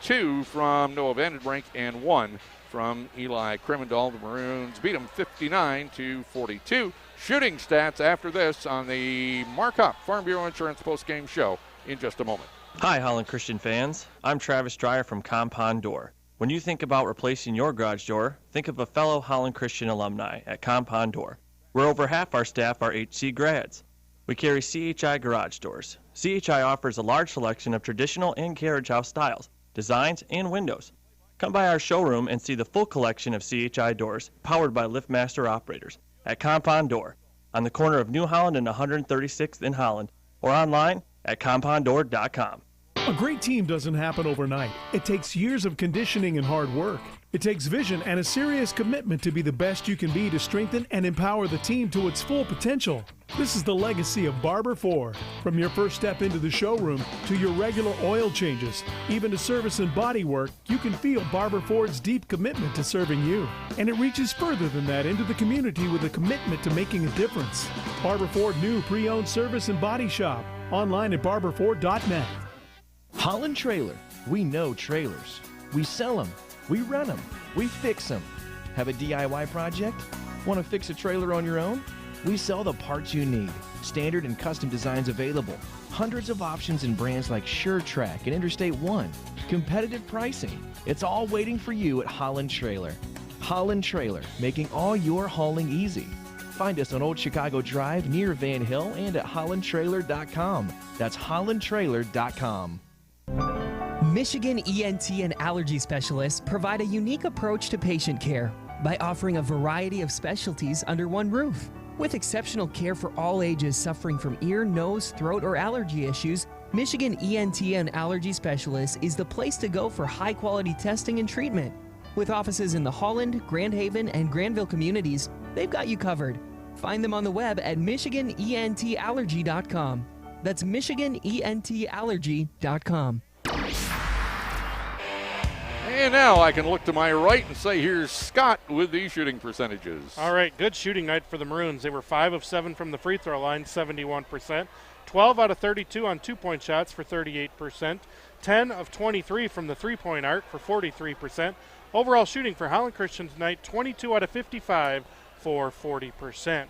2 from Noah Vandenbrink, and 1 from Eli Kremendall. The Maroons beat them 59-42. Shooting stats after this on the Markup Farm Bureau Insurance postgame show in just a moment. Hi, Holland Christian fans. I'm Travis Dreyer from Compound Door. When you think about replacing your garage door, think of a fellow Holland Christian alumni at Compound Door, where over half our staff are HC grads. We carry CHI garage doors. CHI offers a large selection of traditional and carriage house styles, designs, and windows. Come by our showroom and see the full collection of CHI doors powered by LiftMaster operators at Compound Door on the corner of New Holland and 136th in Holland, or online at compounddoor.com. A great team doesn't happen overnight. It takes years of conditioning and hard work. It takes vision and a serious commitment to be the best you can be to strengthen and empower the team to its full potential. This is the legacy of Barber Ford. From your first step into the showroom to your regular oil changes, even to service and body work, you can feel Barber Ford's deep commitment to serving you. And it reaches further than that into the community with a commitment to making a difference. Barber Ford new pre-owned service and body shop. Online at barberford.net. Holland Trailer. We know trailers. We sell them. We rent them. We fix them. Have a DIY project? Want to fix a trailer on your own? We sell the parts you need. Standard and custom designs available. Hundreds of options and brands like SureTrack and Interstate 1. Competitive pricing. It's all waiting for you at Holland Trailer. Holland Trailer, making all your hauling easy. Find us on Old Chicago Drive near Van Hill and at hollandtrailer.com. That's hollandtrailer.com. Michigan ENT and allergy specialists provide a unique approach to patient care by offering a variety of specialties under one roof. With exceptional care for all ages suffering from ear, nose, throat, or allergy issues, Michigan ENT and Allergy Specialists is the place to go for high-quality testing and treatment. With offices in the Holland, Grand Haven, and Granville communities, they've got you covered. Find them on the web at michiganentallergy.com. That's michiganentallergy.com. And now I can look to my right and say, here's Scott with the shooting percentages. All right, good shooting night for the Maroons. They were 5 of 7 from the free throw line, 71%. 12 out of 32 on two-point shots for 38%. 10 of 23 from the three-point arc for 43%. Overall shooting for Holland Christian tonight, 22 out of 55 for 40%.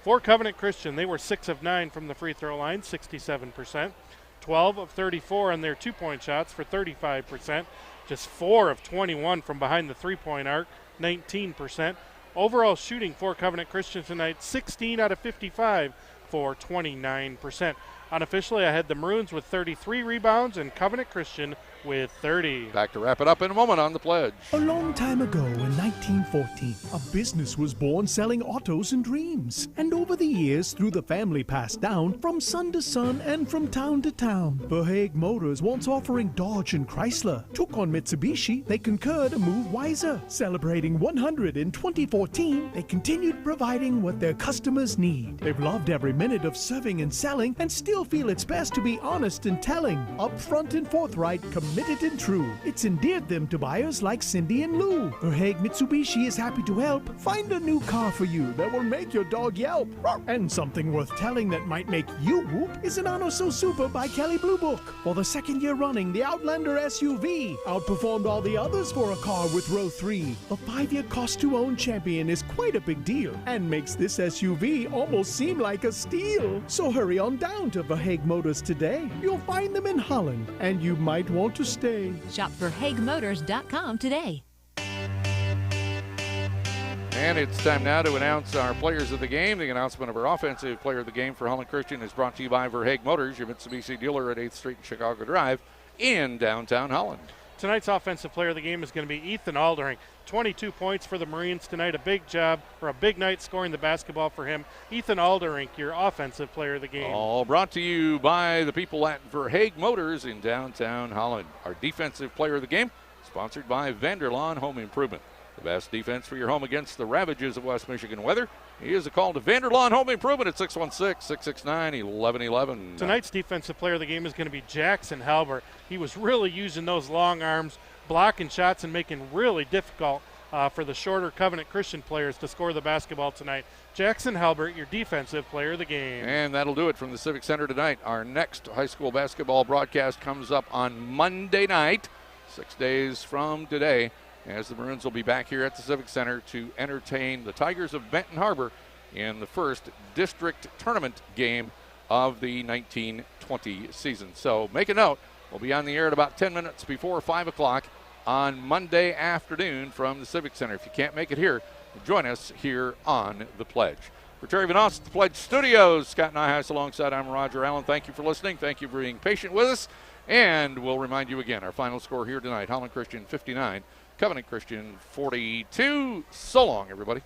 For Covenant Christian, they were 6 of 9 from the free throw line, 67%. 12 of 34 on their two-point shots for 35%. Just 4 of 21 from behind the three-point arc, 19%. Overall shooting for Covenant Christian tonight, 16 out of 55 for 29%. Unofficially, I had the Maroons with 33 rebounds and Covenant Christian with 30. Back to wrap it up in a moment on the pledge. A long time ago in 1914, a business was born selling autos and dreams. And over the years, through the family passed down, from son to son and from town to town, Verhaeghe Motors, once offering Dodge and Chrysler, took on Mitsubishi. They concurred a move wiser. Celebrating 100 in 2014, they continued providing what their customers need. They've loved every minute of serving and selling and still feel it's best to be honest and telling, upfront and forthright, committed and true. It's endeared them to buyers like Cindy and Lou. Verhaeghe Mitsubishi is happy to help. Find a new car for you that will make your dog yelp. And something worth telling that might make you whoop is an Honor So Super by Kelley Blue Book. For the second year running, the Outlander SUV outperformed all the others for a car with row 3. The 5-year cost-to-own champion is quite a big deal and makes this SUV almost seem like a steal. So hurry on down to Verhaeghe Motors today. You'll find them in Holland, and you might want to stay. Shop VerhaegheMotors.com today. And it's time now to announce our players of the game. The announcement of our offensive player of the game for Holland Christian is brought to you by Verhaeghe Motors, your Mitsubishi dealer at 8th Street and Chicago Drive in downtown Holland. Tonight's offensive player of the game is going to be Ethan Aldering. 22 points for the Marines tonight. A big job, or a big night scoring the basketball for him. Ethan Aldering, your offensive player of the game. All brought to you by the people at Verhaeghe Motors in downtown Holland. Our defensive player of the game, sponsored by Vanderlaan Home Improvement. The best defense for your home against the ravages of West Michigan weather. Here's a call to Vanderlaan Home Improvement at 616-669-1111. Tonight's defensive player of the game is going to be Jackson Halbert. He was really using those long arms, blocking shots, and making really difficult for the shorter Covenant Christian players to score the basketball tonight. Jackson Halbert, your defensive player of the game. And that'll do it from the Civic Center tonight. Our next high school basketball broadcast comes up on Monday night, 6 days from today, as the Maroons will be back here at the Civic Center to entertain the Tigers of Benton Harbor in the first district tournament game of the 1920 season. So make a note, we'll be on the air at about 10 minutes before 5 o'clock on Monday afternoon from the Civic Center. If you can't make it here, join us here on The Pledge. For Terry Vanoss at The Pledge Studios, Scott Nyhuis alongside, I'm Roger Allen. Thank you for listening. Thank you for being patient with us. And we'll remind you again, our final score here tonight, Holland Christian 59, Covenant Christian 42. So long, everybody.